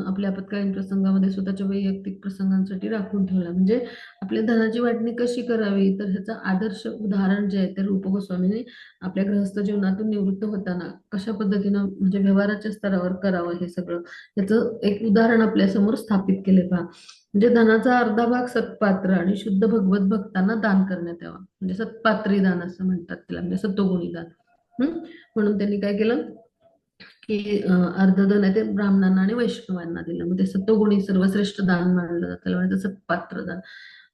आपल्या आपत्कालीन प्रसंगामध्ये स्वतःच्या वैयक्तिक प्रसंगांसाठी राखून ठेवला. म्हणजे आपल्या धनाची वाटणी कशी करावी, तर ह्याचं आदर्श उदाहरण जे आहे ते रूप गोस्वामीने आपल्या गृहस्थ जीवनातून निवृत्त होताना कशा पद्धतीनं म्हणजे व्यवहाराच्या स्तरावर करावं हे सगळं, याचं एक उदाहरण आपल्या समोर स्थापित केले पहा. म्हणजे धनाचा अर्धा भाग सत्पात्र आणि शुद्ध भगवत भक्तांना दान करण्यात यावा, म्हणजे सत्पात्री दान असं म्हणतात त्याला, म्हणजे सत्वगुणी दान. हम्म म्हणून त्यांनी काय केलं की अर्धधन आहे ते ब्राह्मणांना आणि वैष्णवांना दिलं. मग ते सत्वगुणी सर्वश्रेष्ठ दान मानलं जातं, त्याला म्हणतात सत्पात्र दान.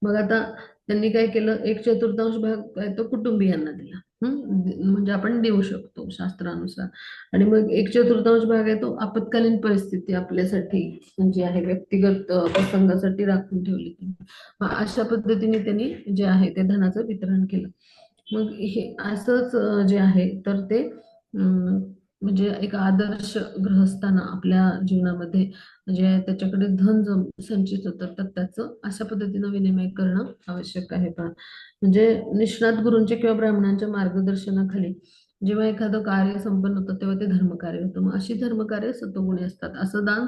मग आता त्यांनी काय केलं, एक चतुर्थांश भाग आहे तो कुटुंबियांना दिला. म्हणजे आपण देऊ शकतो शास्त्रानुसार. आणि मग एक चतुर्थांश भाग आहे तो आपत्कालीन परिस्थिती आपल्यासाठी जी आहे व्यक्तिगत प्रसंगासाठी राखून ठेवली. मग अशा पद्धतीने त्यांनी जे आहे ते धनाचं वितरण केलं. मग हे असंच जे आहे तर ते म्हणजे एक आदर्श गृहस्थाना आपल्या जीवनामध्ये जे आहे त्याच्याकडे धन संचित होतं, तर त्याचं अशा पद्धतीनं विनिमय करणं आवश्यक आहे पहा. म्हणजे निष्णात गुरूंच्या किंवा ब्राह्मणांच्या मार्गदर्शनाखाली जेव्हा एखादं कार्य संपन्न होतं तेव्हा ते धर्मकार्य होतं. मग अशी धर्मकार्य सत्वगुणी असतात. असं दान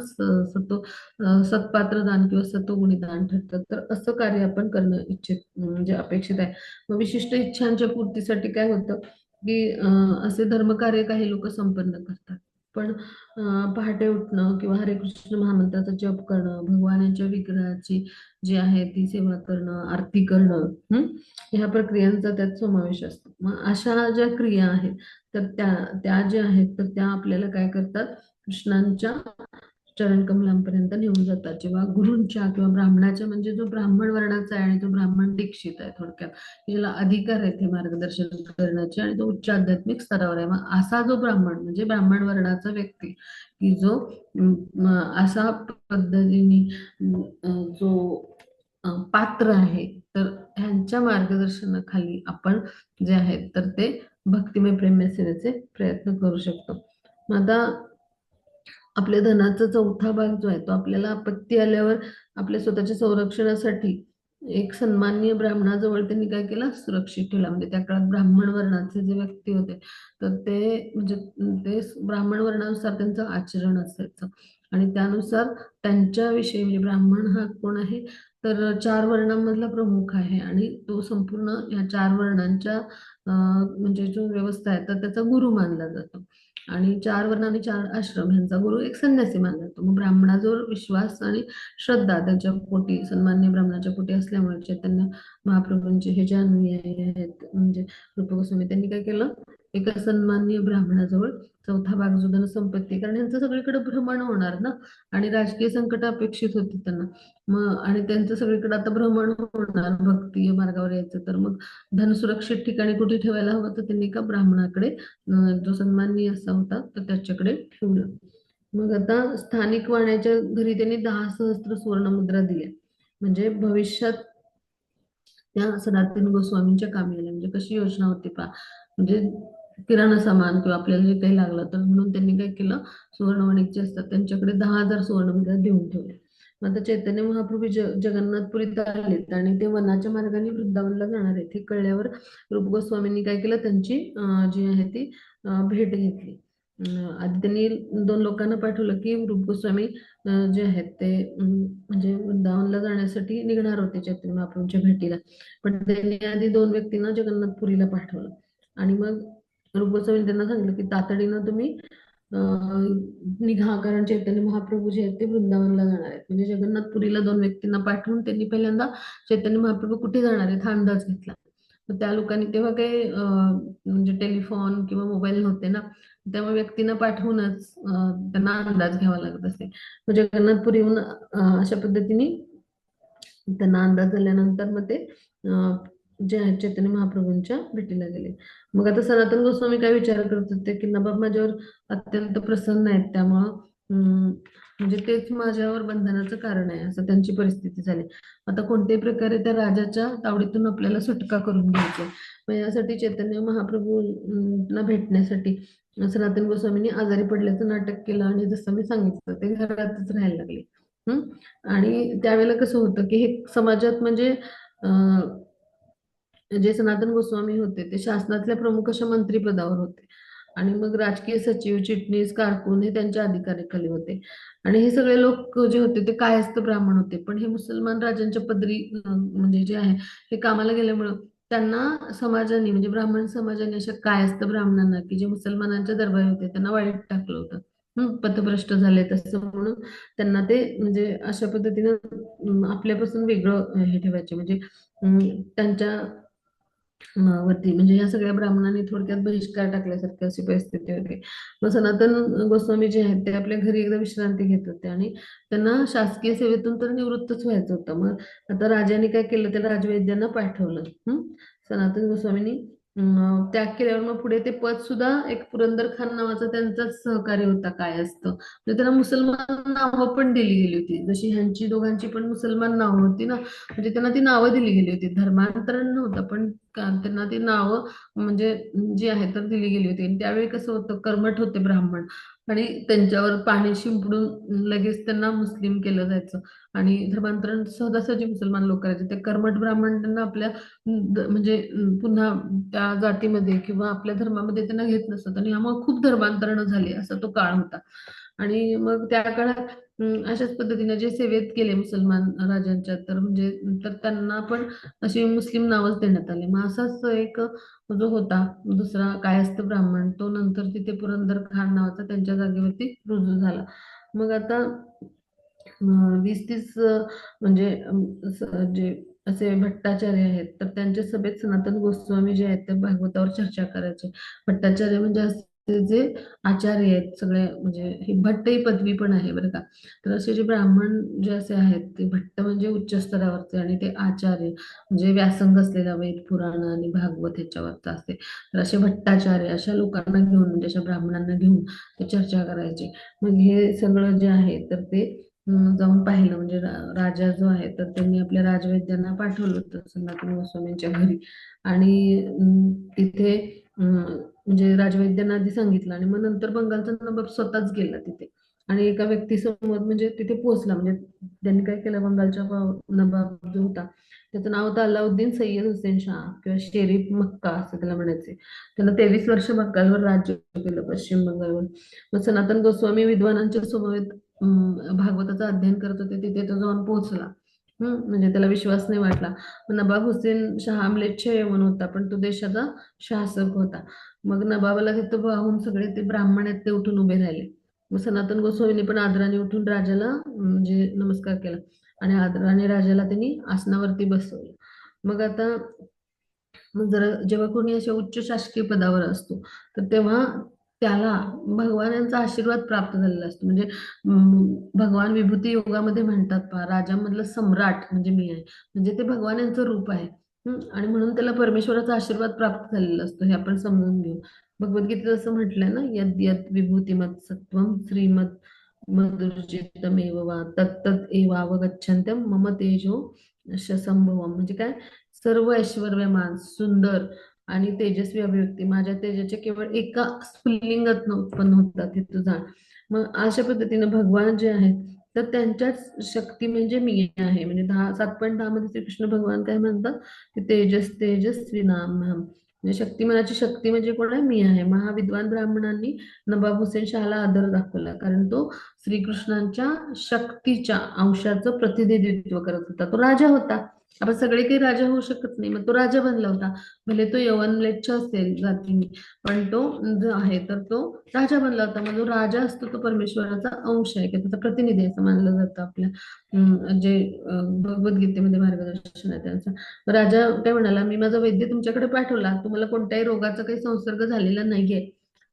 सत्पात्र दान किंवा सत्वगुणी दान ठरतं. तर असं कार्य आपण करणं इच्छित म्हणजे अपेक्षित आहे. मग विशिष्ट इच्छांच्या पूर्तीसाठी काय होतं की असे धर्मकार्य काही लोक संपन्न करतात. पण पहाटे उठणं किंवा हरे कृष्ण महामंत्राचा जप करणं, भगवानाच्या विग्रहाची जी आहे ती सेवा करणं, आरती करणं, ह्या प्रक्रियांचा त्यात समावेश असतो. मग अशा ज्या क्रिया आहेत तर त्या त्या ज्या आहेत तर त्या आपल्याला काय करतात, कृष्णांच्या चरण कमलांपर्यंत नेऊन जातात. जेव्हा गुरूंच्या किंवा ब्राह्मणाच्या, म्हणजे जो ब्राह्मण वर्णाचा आहे आणि जो ब्राह्मण दीक्षित आहे थोडक्यात, ज्याला अधिकार आहे ते मार्गदर्शन करण्याचे आणि तो उच्च आध्यात्मिक स्तरावर आहे, मग असा जो ब्राह्मण म्हणजे ब्राह्मण वर्णाचा व्यक्ती की जो अशा पद्धतीने जो पात्र आहे, तर ह्यांच्या मार्गदर्शनाखाली आपण जे आहेत तर ते भक्तिमय प्रेममय सेवेचे प्रयत्न करू शकतो. मग आता आपल्या धनाचा चौथा भाग जो आहे तो आपल्याला आपत्ती आल्यावर आपल्या स्वतःच्या संरक्षणासाठी एक सन्माननीय ब्राह्मणाजवळ त्यांनी काय केलं, सुरक्षित ठेवला. म्हणजे त्या काळात ब्राह्मण वर्णाचे जे व्यक्ती होते तर ते म्हणजे ते ब्राह्मण वर्णानुसार त्यांचं आचरण असायचं, आणि त्यानुसार त्यांच्याविषयी म्हणजे ब्राह्मण हा कोण आहे, तर 4 वर्णांमधला प्रमुख आहे, आणि तो संपूर्ण या 4 वर्णांच्या म्हणजे जो व्यवस्था आहे तर त्याचा गुरु मानला जातो. आणि 4 वर्ण आणि 4 आश्रम यांचा गुरु एक संन्यासी मानला जातो. मग ब्राह्मणाजवळ विश्वास आणि श्रद्धा त्यांच्या पोटी, सन्मान्य ब्राह्मणाच्या पोटी असल्यामुळे चैतन्य महाप्रभूंचे हे जे अनुयायी आहेत म्हणजे रूप गोस्वामी, त्यांनी काय केलं, एका सन्मान्य ब्राह्मणाजवळ चौथा भाग जो धनसंपत्ती, कारण यांचं सगळीकडे भ्रमण होणार ना, आणि राजकीय संकट अपेक्षित होती त्यांना. मग आणि त्यांचं सगळीकडे आता भ्रमण होणार, भक्ती मार्गावर यायचं, तर मग धन सुरक्षित ठिकाणी कुठे ठेवायला हवं, तर त्यांनी एका ब्राह्मणाकडे जो सन्माननीय असा होता तर त्याच्याकडे ठेवलं. मग आता स्थानिक वाण्याच्या घरी त्यांनी 10 सहस्त्र सुवर्ण मुद्रा दिल्या, म्हणजे भविष्यात त्या सनातन गोस्वामींच्या कामी आल्या. म्हणजे कशी योजना होती पहा, म्हणजे किराणा सामान किंवा आपल्याला जे काही लागलं तर म्हणून त्यांनी काय केलं, सुवर्णवणिक जे असतात त्यांच्याकडे 10,000 सुवर्णमुद्रा देऊन ठेवले. मग आता चैतन्य महाप्रभू जगन्नाथपुरीत आलेत आणि ते वनाच्या मार्गाने वृंदावनला जाणार आहेत हे कळल्यावर रूप गोस्वामींनी काय केलं, त्यांची जी आहे ती भेट घेतली. आधी त्यांनी 2 लोकांना पाठवलं की रूप गोस्वामी जे आहेत ते म्हणजे वृंदावनला जाण्यासाठी निघणार होते चैतन्य महाप्रभूंच्या भेटीला. पण त्यांनी आधी 2 व्यक्तींना जगन्नाथपुरीला पाठवलं. आणि मग रूप गोस्वामी त्यांना सांगितलं की तातडीनं तुम्ही निघा, कारण चैतन्य महाप्रभू जे आहेत ते वृंदावनला जाणार आहेत. म्हणजे जगन्नाथपुरीला 2 व्यक्तींना पाठवून त्यांनी पहिल्यांदा चैतन्य महाप्रभू कुठे जाणार आहेत हा अंदाज घेतला. तर त्या लोकांनी तेव्हा काही म्हणजे टेलिफोन किंवा मोबाईल नव्हते ना, त्यामुळे व्यक्तींना पाठवूनच त्यांना अंदाज घ्यावा लागत असे. मग जगन्नाथपुरीहून अशा पद्धतीने त्यांना अंदाज झाल्यानंतर मग ते जे आहेत चैतन्य महाप्रभूंच्या भेटीला गेले. मग आता सनातन गोस्वामी काय विचार करत होते की नबाब माझ्यावर अत्यंत प्रसन्न आहेत, त्यामुळं म्हणजे तेच माझ्यावर बंधनाचं कारण आहे असं त्यांची परिस्थिती झाली. आता कोणत्याही प्रकारे त्या राजाच्या तावडीतून आपल्याला सुटका करून घ्यायची. मग यासाठी चैतन्य महाप्रभूंना भेटण्यासाठी सनातन गोस्वामींनी आजारी पडल्याचं नाटक केलं आणि जसं मी सांगितलं ते घरातच राहायला लागले. आणि त्यावेळेला कसं होतं की हे समाजात म्हणजे जे सनातन गोस्वामी होते ते शासनातल्या प्रमुख अशा मंत्रिपदावर होते. आणि मग राजकीय सचिव, चिटणीस, कारकून हे त्यांच्या अधिकाराखाली होते. आणि हे सगळे लोक जे होते ते कायस्थ ब्राह्मण होते. पण हे मुसलमान राजांच्या पदरी म्हणजे जे आहे हे कामाला गेल्यामुळं त्यांना समाजाने म्हणजे ब्राह्मण समाजाने अशा कायस्थ ब्राह्मणांना की जे मुसलमानांच्या दरबारी होते त्यांना वाईट टाकलं होतं. पथभ्रष्ट झाले तसं म्हणून त्यांना ते म्हणजे अशा पद्धतीनं आपल्यापासून वेगळं हे ठेवायचे. म्हणजे त्यांच्या वरती म्हणजे या सगळ्या ब्राह्मणांनी थोडक्यात बहिष्कार टाकल्यासारखी अशी परिस्थिती होती. मग सनातन गोस्वामी जे आहेत ते आपल्या घरी एकदा विश्रांती घेत होते आणि त्यांना शासकीय सेवेतून तर निवृत्तच व्हायचं होतं. मग आता राजाने काय केलं, त्या राजवैद्यांना पाठवलं. सनातन गोस्वामींनी त्याग केल्यावर मग पुढे ते पद सुद्धा एक पुरंदर खान नावाचा त्यांचाच सहकारी होता काय असतं, म्हणजे त्यांना मुसलमान नावं पण दिली गेली होती. जशी ह्यांची दोघांची पण मुसलमान नावं होती ना, म्हणजे त्यांना ती नावं दिली गेली होती. धर्मांतरण नव्हतं पण त्यांना ती नावं म्हणजे जी आहेत तर दिली गेली होती. आणि त्यावेळी कसं होतं, कर्मठ होते ब्राह्मण आणि त्यांच्यावर पाणी शिंपडून लगेच त्यांना मुस्लिम केलं जायचं. आणि धर्मांतरण सहजासहजी मुसलमान लोक करायचे. ते कर्मठ ब्राह्मण त्यांना आपल्या म्हणजे पुन्हा त्या जातीमध्ये किंवा आपल्या धर्मामध्ये त्यांना घेत नसत. आणि यामुळे खूप धर्मांतरण झाले असा तो काळ होता. आणि मग त्या काळात अशाच पद्धतीने जे सेवेत गेले मुसलमान राजांच्या तर म्हणजे तर त्यांना पण अशी मुस्लिम नावच देण्यात आले. मग असाच एक जो होता दुसरा कायस्थ ब्राह्मण तो नंतर तिथे पुरंदर खान नावाचा त्यांच्या जागेवरती रुजू झाला. मग आता 20-30 म्हणजे जे असे भट्टाचार्य आहेत तर त्यांच्या सभेत सनातन गोस्वामी जे आहेत ते भागवतावर चर्चा करायचे. भट्टाचार्य म्हणजे असे जे आचार्य आहेत सगळे, म्हणजे ही भट्ट ही पदवी पण आहे बरं का. तर असे जे ब्राह्मण जे असे आहेत ते भट्ट म्हणजे उच्च स्तरावरचे आणि ते आचार्य म्हणजे व्यासंग असलेला वेद पुराण आणि भागवत ह्याच्यावरचा असते. तर असे भट्टाचार्य अशा लोकांना घेऊन म्हणजे अशा ब्राह्मणांना घेऊन ते चर्चा करायचे. मग हे सगळं जे आहे तर ते जाऊन पाहिलं. म्हणजे राजा जो आहे तर त्यांनी आपल्या राजवैद्यांना पाठवलं होतं सनातन गोस्वामींच्या घरी. आणि तिथे म्हणजे राजवैद्यांना आधी सांगितलं आणि मग नंतर बंगालचा नवाब स्वतःच गेला तिथे आणि एका व्यक्तीसमोर म्हणजे तिथे पोहोचला. म्हणजे त्यांनी काय केलं, बंगालच्या नवाब जो होता त्याचं नाव होतं अलाउद्दीन सय्यद हुसेन शाह किंवा शेरीफ मक्का असं त्याला म्हणायचे. त्यानं 23 वर्ष बंगालवर राज्य केलं, पश्चिम बंगालवर. मग सनातन गोस्वामी विद्वानांच्या समवेत भागवताचं अध्ययन करत होते. तिथे तो जाऊन पोहोचला. म्हणजे त्याला विश्वास नाही वाटला. नवाब हुसेन शहा म्लेच्छ यवन होता पण तो देशाचा शासक होता. मग नवाबाला तिथं पाहून सगळे ते ब्राह्मण आहेत ते उठून उभे राहिले. मग सनातन गोस्वामींनी पण आदराने उठून राजाला म्हणजे नमस्कार केला आणि आदराने राजाला त्यांनी आसनावरती बसवलं. मग आता जर जेव्हा कोणी अशा उच्च शासकीय पदावर असतो तर तेव्हा त्याला भगवानांचा आशीर्वाद प्राप्त झालेला असतो. म्हणजे भगवान विभूती योगामध्ये म्हणतात पहा, राजामधलं सम्राट म्हणजे मी आहे, म्हणजे ते भगवानांचं रूप आहे. आणि म्हणून त्याला परमेश्वराचा आशीर्वाद प्राप्त झालेला असतो हे आपण समजून घेऊ. भगवद्गीतेत असं म्हटलंय ना, यद यद विभूतिमत सत्वम श्रीमत मधुर्जितमेव वा तत्तत एवावगच्छन्त्यं मम तेजो संभवम. म्हणजे काय, सर्व ऐश्वर्यमान सुंदर आणि तेजस्वी अभिव्यक्ती, माझ्या तेजाच्या केवळ एका स्फुल्लिंगात उत्पन्न होतात हे तू जाण. मग अशा पद्धतीने भगवान जे आहेत तर त्यांच्याच शक्ती म्हणजे मी आहे. म्हणजे 7.10 मध्ये श्रीकृष्ण भगवान काय म्हणतात की तेजस तेजस्वी नाम म्हणजे शक्तिमानाची शक्ती म्हणजे कोण आहे? मी आहे. महाविद्वान ब्राह्मणांनी नवाब हुसेन शहाला आदर दाखवला, कारण तो श्रीकृष्णांच्या शक्तीच्या अंशाचं प्रतिनिधित्व करत होता. तो राजा होता. आपण सगळे काही राजा होऊ शकत नाही, मग तो राजा बनला होता. भले तो यवनम्लेच्छ असेल जातीने, पण तो जो आहे तर तो राजा बनला होता. मग जो राजा असतो तो परमेश्वराचा अंश आहे किंवा त्याचा प्रतिनिधी आहे असं मानलं जातं आपल्या जे भगवद्गीतेमध्ये मार्गदर्शन आहे त्यांचं. राजा काय म्हणाला, मी माझा वैद्य तुमच्याकडे पाठवला, तुम्हाला कोणत्याही रोगाचा काही संसर्ग झालेला नाहीये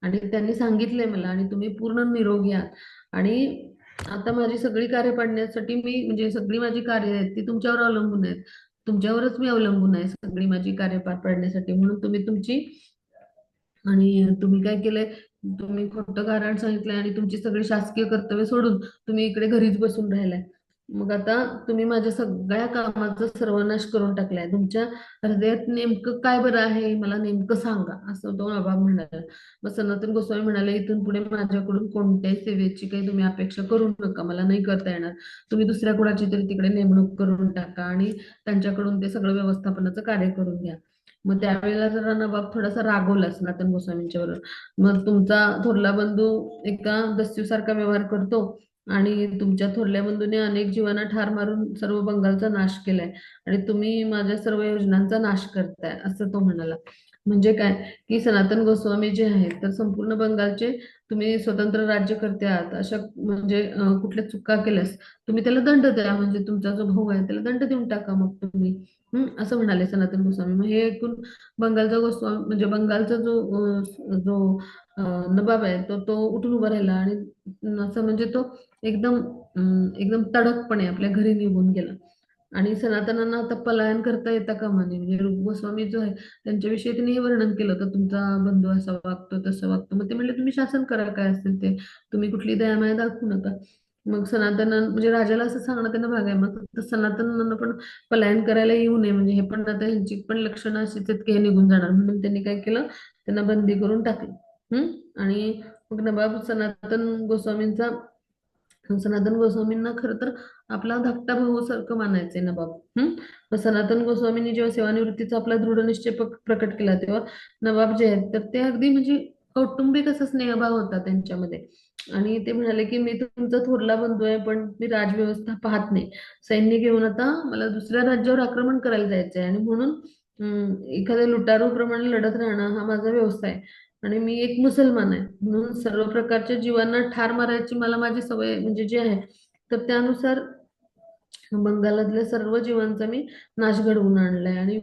आणि त्यांनी सांगितलंय मला आणि तुम्ही पूर्ण निरोगी आहात आणि आता माझी सगळी कार्य पाडण्यासाठी मी म्हणजे सगळी माझी कार्य आहेत ती तुमच्यावर अवलंबून आहेत. तुमच्यावरच मी अवलंबून आहे सगळी माझी कार्य पार पाडण्यासाठी, म्हणून तुम्ही तुमची आणि तुम्ही काय केलंय, तुम्ही खोटं कारण सांगितलंय आणि तुमची सगळी शासकीय कर्तव्य सोडून तुम्ही इकडे घरीच बसून राहिलाय. मग आता तुम्ही माझ्या सगळ्या कामाचा सर्वनाश करून टाकलाय. तुमच्या हृदयात नेमकं काय बरं आहे मला नेमकं सांगा, असं तो नवाब म्हणाला. मग सनातन गोस्वामी म्हणाले, इथून पुढे माझ्याकडून कोणत्याही सेवेची काही तुम्ही अपेक्षा करू नका, मला नाही करता येणार. तुम्ही दुसऱ्या कोणाची तरी तिकडे नेमणूक करून टाका आणि त्यांच्याकडून ते सगळं व्यवस्थापनाचं कार्य करून घ्या. मग त्यावेळेला जरा नवाब थोडासा रागवला सनातन गोस्वामींच्या बरोबर. मग तुमचा थोरला बंधू एका दस्यूसारखा व्यवहार करतो आणि तुमच्या थोरल्या बंधूने अनेक जीवांना ठार मारून सर्व बंगालचा नाश केलाय आणि तुम्ही माझ्या सर्व योजनांचा नाश करताय, असं तो म्हणाला. म्हणजे काय की सनातन गोस्वामी जे आहेत तर संपूर्ण बंगालचे तुम्ही स्वतंत्र राज्यकर्ते आहात, अशा म्हणजे कुठल्या चुका केल्यास तुम्ही त्याला दंड द्या, म्हणजे तुमचा जो भाऊ आहे त्याला दंड देऊन टाका मग तुम्ही. असं म्हणाले सनातन गोस्वामी. मग हे ऐकून बंगालचा गोस्वामी म्हणजे बंगालचा जो नवाब आहे तो तो उठून उभा राहिला आणि असं म्हणजे तो एकदम एकदम तडकपणे आपल्या घरी निघून गेला. आणि सनातनांना आता पलायन करता येता कामा नये. म्हणजे रूप गोस्वामी जो आहे त्यांच्याविषयी त्यांनी हे वर्णन केलं होतं, तुमचा बंधू असा वागतो तसं वागतो. मग ते म्हणले तुम्ही शासन करा काय असेल ते, तुम्ही कुठली दयामाया दाखवू नका. मग सनातन म्हणजे राजाला असं सांगणं त्यांना भाग आहे. मग सनातनांना पण पलायन करायला येऊ नये, म्हणजे हे पण आता ह्यांची पण लक्षणं अशीच आहेत की हे निघून जाणार, म्हणून त्यांनी काय केलं, त्यांना बंदी करून टाकलं. आणि मग नवाब सनातन गोस्वामींना खरं तर आपला धाकटा भाऊ सारखं मानायचंय नवाब. मग सनातन गोस्वामींनी जेव्हा सेवानिवृत्तीचा आपला दृढ निश्चय प्रकट केला तेव्हा नवाब जे आहेत तर ते अगदी म्हणजे कौटुंबिक असा स्नेहभाव होता त्यांच्यामध्ये. आणि ते म्हणाले की मी तुमचा थोरला बंधू आहे पण मी राजव्यवस्था पाहत नाही. सैन्य घेऊन आता मला दुसऱ्या राज्यावर आक्रमण करायला जायचंय आणि म्हणून एखाद्या लुटारूप्रमाणे लढत राहणं हा माझा व्यवसाय आहे. आणि मी एक मुसलमान आहे म्हणून सर्व प्रकारच्या जीवांना ठार मारायची मला माझी सवय म्हणजे जी आहे, तर त्यानुसार बंगालातल्या सर्व जीवांचा मी नाश घडवून आणलाय आणि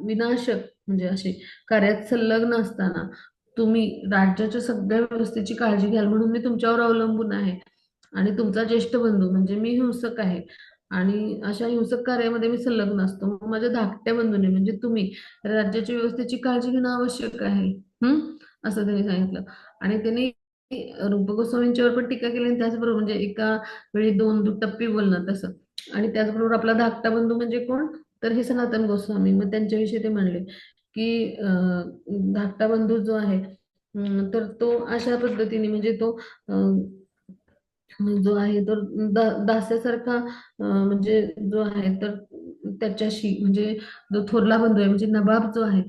विनाशक म्हणजे असे कार्यात संलग्न असताना तुम्ही राज्याच्या सगळ्या व्यवस्थेची काळजी घ्याल म्हणून मी तुमच्यावर अवलंबून आहे. आणि तुमचा ज्येष्ठ बंधू म्हणजे मी हिंसक आहे आणि अशा हिंसक कार्यामध्ये मी संलग्न असतो. मग माझ्या धाकट्या बंधूने म्हणजे तुम्ही राज्याच्या व्यवस्थेची काळजी घेणं आवश्यक आहे. असं त्यांनी सांगितलं. आणि त्यांनी रूप गोस्वामींच्यावर पण टीका केली आणि त्याचबरोबर म्हणजे एका वेळी दोन दुटप्पी बोलणं तसं. आणि त्याचबरोबर आपला धाकटा बंधू म्हणजे कोण, तर हे सनातन गोस्वामी. मग त्यांच्याविषयी ते म्हणले की धाकटा बंधू जो आहे तर तो अशा पद्धतीने म्हणजे तो जो आहे तर दास्यासारखा म्हणजे जो आहे तर त्याच्याशी म्हणजे जो थोरला बंधू आहे म्हणजे नवाब जो आहे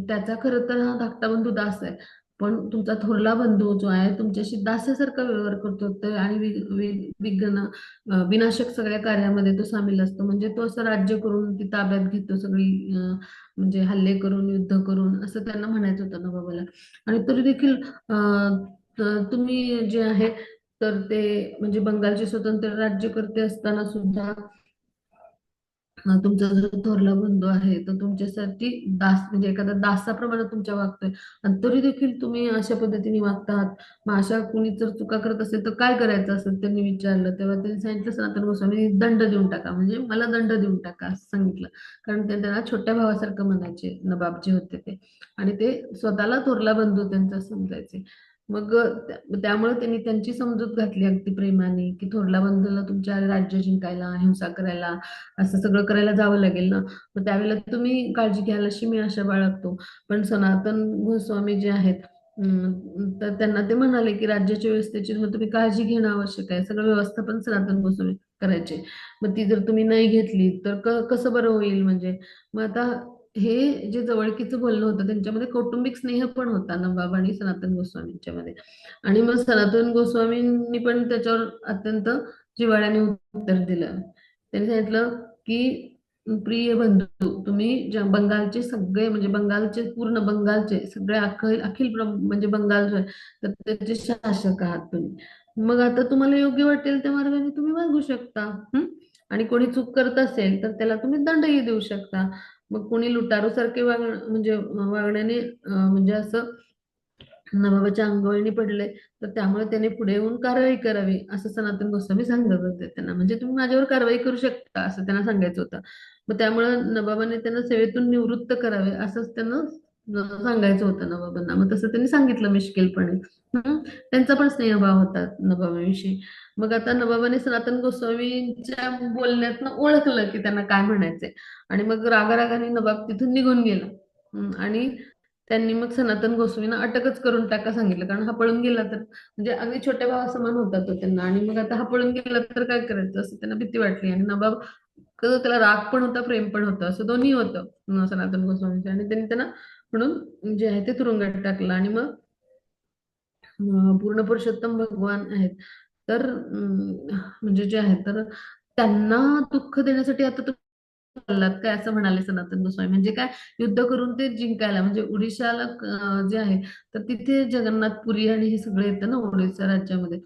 त्याचा खरं तर हा धाकटा बंधू दास आहे. पण तुमचा थोरला बंधू जो आहे तुमच्याशी दास्यासारखा व्यवहार करतो तर आणि विनाशक सगळ्या कार्यामध्ये तो सामील असतो. म्हणजे तो असं राज्य करून ती ताब्यात घेतो सगळी म्हणजे हल्ले करून युद्ध करून असं त्यांना म्हणायचं होतं नवाबाला. आणि तरी देखील तुम्ही जे आहे तर ते म्हणजे बंगालचे स्वतंत्र राज्यकर्ते असताना सुद्धा तुमचा जो थोरला बंधू आहे तो तुमच्यासाठी दास म्हणजे एखादा दासाप्रमाणे तुमच्या वागतोय आणि तरी देखील तुम्ही अशा पद्धतीने वागतात. मग अशा कुणी जर चुका करत असेल तर काय करायचं असेल त्यांनी विचारलं तेव्हा त्यांनी सांगितलं सनातन गोस्वामी दंड देऊन टाका, म्हणजे मला दंड देऊन टाका असं सांगितलं. कारण ते त्यांना छोट्या भावासारखं म्हणायचे नवाब जे होते ते, आणि ते स्वतःला थोरला बंधू त्यांचा समजायचे. मग त्यामुळे त्यांनी त्यांची समजूत घातली अगदी प्रेमाने, की थोरल्या बंधूला तुमच्या राज्य जिंकायला, हिंसा करायला, असं सगळं करायला जावं लागेल ना. मग त्यावेळेला तुम्ही काळजी घ्याल अशी मी आशा बाळगतो. पण सनातन गोस्वामी जे आहेत, तर त्यांना ते म्हणाले की राज्याच्या व्यवस्थेची मग तुम्ही काळजी घेणं आवश्यक आहे. सगळं व्यवस्थापन सनातन गोस्वामी करायचे. मग ती जर तुम्ही नाही घेतली तर कसं बरं होईल म्हणजे. मग आता हे जे जवळकीचं बोलणं होतं त्यांच्यामध्ये कौटुंबिक स्नेह पण होता नवाब आणि सनातन गोस्वामींच्या मध्ये. आणि मग सनातन गोस्वामींनी पण त्याच्यावर अत्यंत जिव्हाळ्याने उत्तर दिलं. त्यांनी सांगितलं की प्रिय बंधू, तुम्ही बंगालचे सगळे म्हणजे बंगालचे पूर्ण बंगालचे सगळे अखिल म्हणजे बंगाल जो आहे तर त्याचे शासक आहात तुम्ही. मग आता तुम्हाला योग्य वाटेल त्या मार्गाने तुम्ही वागू शकता. हं? आणि कोणी चूक करत असेल तर त्याला तुम्ही दंडही देऊ शकता. मग कोणी लुटारू सारखे म्हणजे वागण्याने म्हणजे असं नवाबाच्या अंगवळणी पडले तर त्यामुळे त्याने पुढे येऊन कारवाई करावी असं सनातन गोस्वामी सांगत होते त्यांना. म्हणजे तुम्ही माझ्यावर कारवाई करू शकता असं त्यांना सांगायचं होतं. मग त्यामुळे नवाबाने त्यांना सेवेतून निवृत्त करावे असंच त्यांना सांगायचं होतं नवाबांना. मग तसं त्यांनी सांगितलं मिश्किलपणे. हम्म. त्यांचा पण स्नेहभाव होता नवाबाविषयी. मग आता नवाबाने सनातन गोस्वामींच्या बोलण्यातनं ओळखलं की त्यांना काय म्हणायचंय. आणि मग रागारागाने नवाब तिथून निघून गेला. आणि त्यांनी मग सनातन गोस्वामींना अटकच करून टाका सांगितलं, कारण हा पळून गेला तर म्हणजे अगदी छोट्या भावासमान होता तो त्यांना. आणि मग आता हा पळून गेला तर काय करायचं असं त्यांना भीती वाटली. आणि नवाब कसं त्याला राग पण होता प्रेम पण होतं असं दोन्ही होतं सनातन गोस्वामीचं. आणि त्यांनी त्यांना म्हणून जे आहे ते तुरुंगात टाकलं. आणि मग पूर्ण पुरुषोत्तम भगवान आहेत तर म्हणजे जे आहे तर त्यांना दुःख देण्यासाठी आता चाललात काय असं म्हणाले सनातन गोस्वामी. म्हणजे काय, युद्ध करून ते जिंकायला म्हणजे उडिशाला जे आहे तर तिथे जगन्नाथपुरी आणि हे सगळे येतं ना ओडिशा राज्यामध्ये.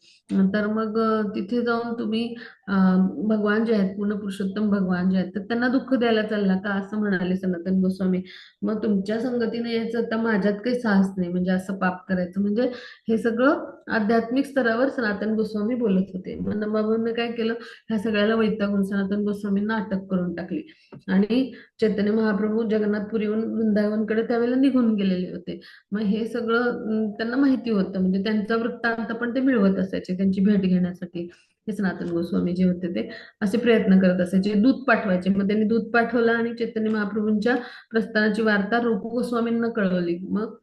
तर मग तिथे जाऊन तुम्ही भगवान जे आहेत पूर्ण पुरुषोत्तम भगवान जे आहेत तर त्यांना दुःख द्यायला चालला का असं म्हणाले सनातन गोस्वामी. मग तुमच्या संगतीने यायचं आता माझ्यात काही साहस नाही म्हणजे असं पाप करायचं म्हणजे. हे सगळं आध्यात्मिक स्तरावर सनातन गोस्वामी बोलत होते. मग नवाबांनी काय केलं, ह्या सगळ्याला वैतागून सनातन गोस्वामींना अटक करून टाकली. आणि चैतन्य महाप्रभू जगन्नाथपुरीहून वृंदावनकडे त्यावेळेला निघून गेलेले होते. मग हे सगळं त्यांना माहिती होतं म्हणजे त्यांचा वृत्तांत पण ते मिळवत असायचे त्यांची भेट घेण्यासाठी. हे सनातन गोस्वामी जे होते ते असे प्रयत्न करत असायचे, दूत पाठवायचे. मग त्यांनी दूत पाठवलं आणि चैतन्य महाप्रभूंच्या प्रस्थानाची वार्ता रूप गोस्वामींना कळवली. मग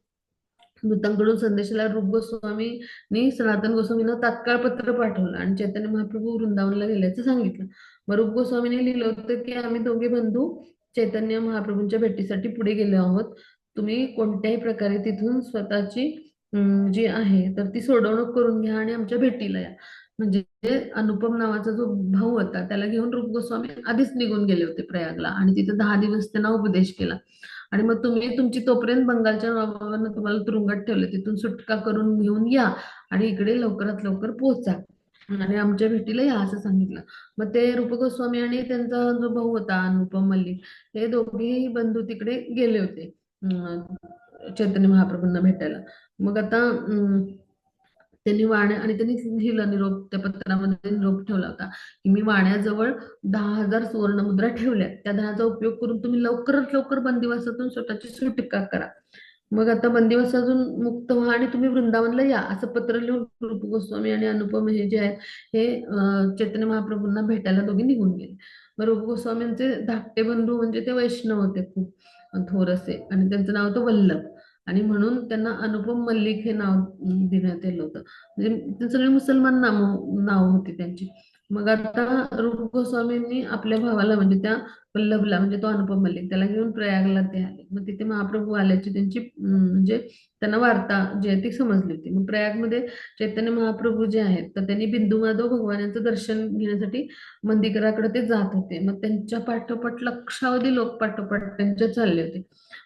दूतांकडून संदेशाला रूप गोस्वामींनी सनातन गोस्वामींना तात्काळ पत्र पाठवलं आणि चैतन्य महाप्रभू वृंदावनला गेल्याचं सांगितलं. मग रूप गोस्वामीने लिहिलं होतं की आम्ही दोघे बंधू चैतन्य महाप्रभूंच्या भेटीसाठी पुढे गेलो आहोत. तुम्ही कोणत्याही प्रकारे तिथून स्वतःची जी आहे तर ती सोडवणूक करून घ्या आणि आमच्या भेटीला या. म्हणजे अनुपम नावाचा जो भाऊ होता त्याला घेऊन रूप गोस्वामी आधीच निघून गेले होते प्रयागला आणि तिथे 10 दिवस त्यांना उपदेश केला. आणि मग तुम्ही तुमची तोपर्यंत बंगालच्या नवाबांना तुम्हाला तुरुंगात ठेवले तिथून सुटका करून घेऊन या आणि इकडे लवकरात लवकर पोहोचा आणि आमच्या भेटीला या असं सांगितलं. मग ते रूप गोस्वामी आणि त्यांचा जो भाऊ होता अनुपम मल्लिक हे दोघेही बंधू तिकडे गेले होते चैतन्य महाप्रभूंना भेटायला. मग आता त्यांनी वाण्या आणि त्यांनी लिहिलं निरोप त्या पत्रामध्ये निरोप ठेवला होता की मी वाण्याजवळ 10,000 सुवर्णमुद्रा ठेवल्या, त्या 10चा उपयोग करून तुम्ही लवकरात लवकर बंदिवासातून स्वतःची सुटका करा. मग आता बंदिवासातून मुक्त व्हा आणि तुम्ही वृंदावनला या असं पत्र लिहून रूप गोस्वामी आणि अनुपम हे जे आहेत हे चैतन्य महाप्रभूंना भेटायला दोघे निघून गेले. मग रूप गोस्वामींचे धाकटे बंधू म्हणजे ते वैष्णव होते खूप थोर असे आणि त्यांचं नाव होतं वल्लभ. आणि म्हणून त्यांना अनुपम मल्लिक हे नाव देण्यात आलं होतं. म्हणजे ते सगळे मुसलमान नाव होती त्यांची. मग आता रूप गोस्वामींनी आपल्या भावाला म्हणजे त्या वल्लभला म्हणजे तो अनुपम मल्लिक त्याला घेऊन प्रयागला ते आले. मग तिथे महाप्रभू आल्याची त्यांची म्हणजे त्यांना वार्ता जी आहे ती समजली होती. मग प्रयागमध्ये चैतन्य महाप्रभू जे आहेत तर त्यांनी बिंदू माधव भगवानांचं दर्शन घेण्यासाठी मंदिराकडे ते जात होते. मग त्यांच्या पाठोपाठ लक्षावधी लोक पाठोपाठ त्यांच्या चालले होते.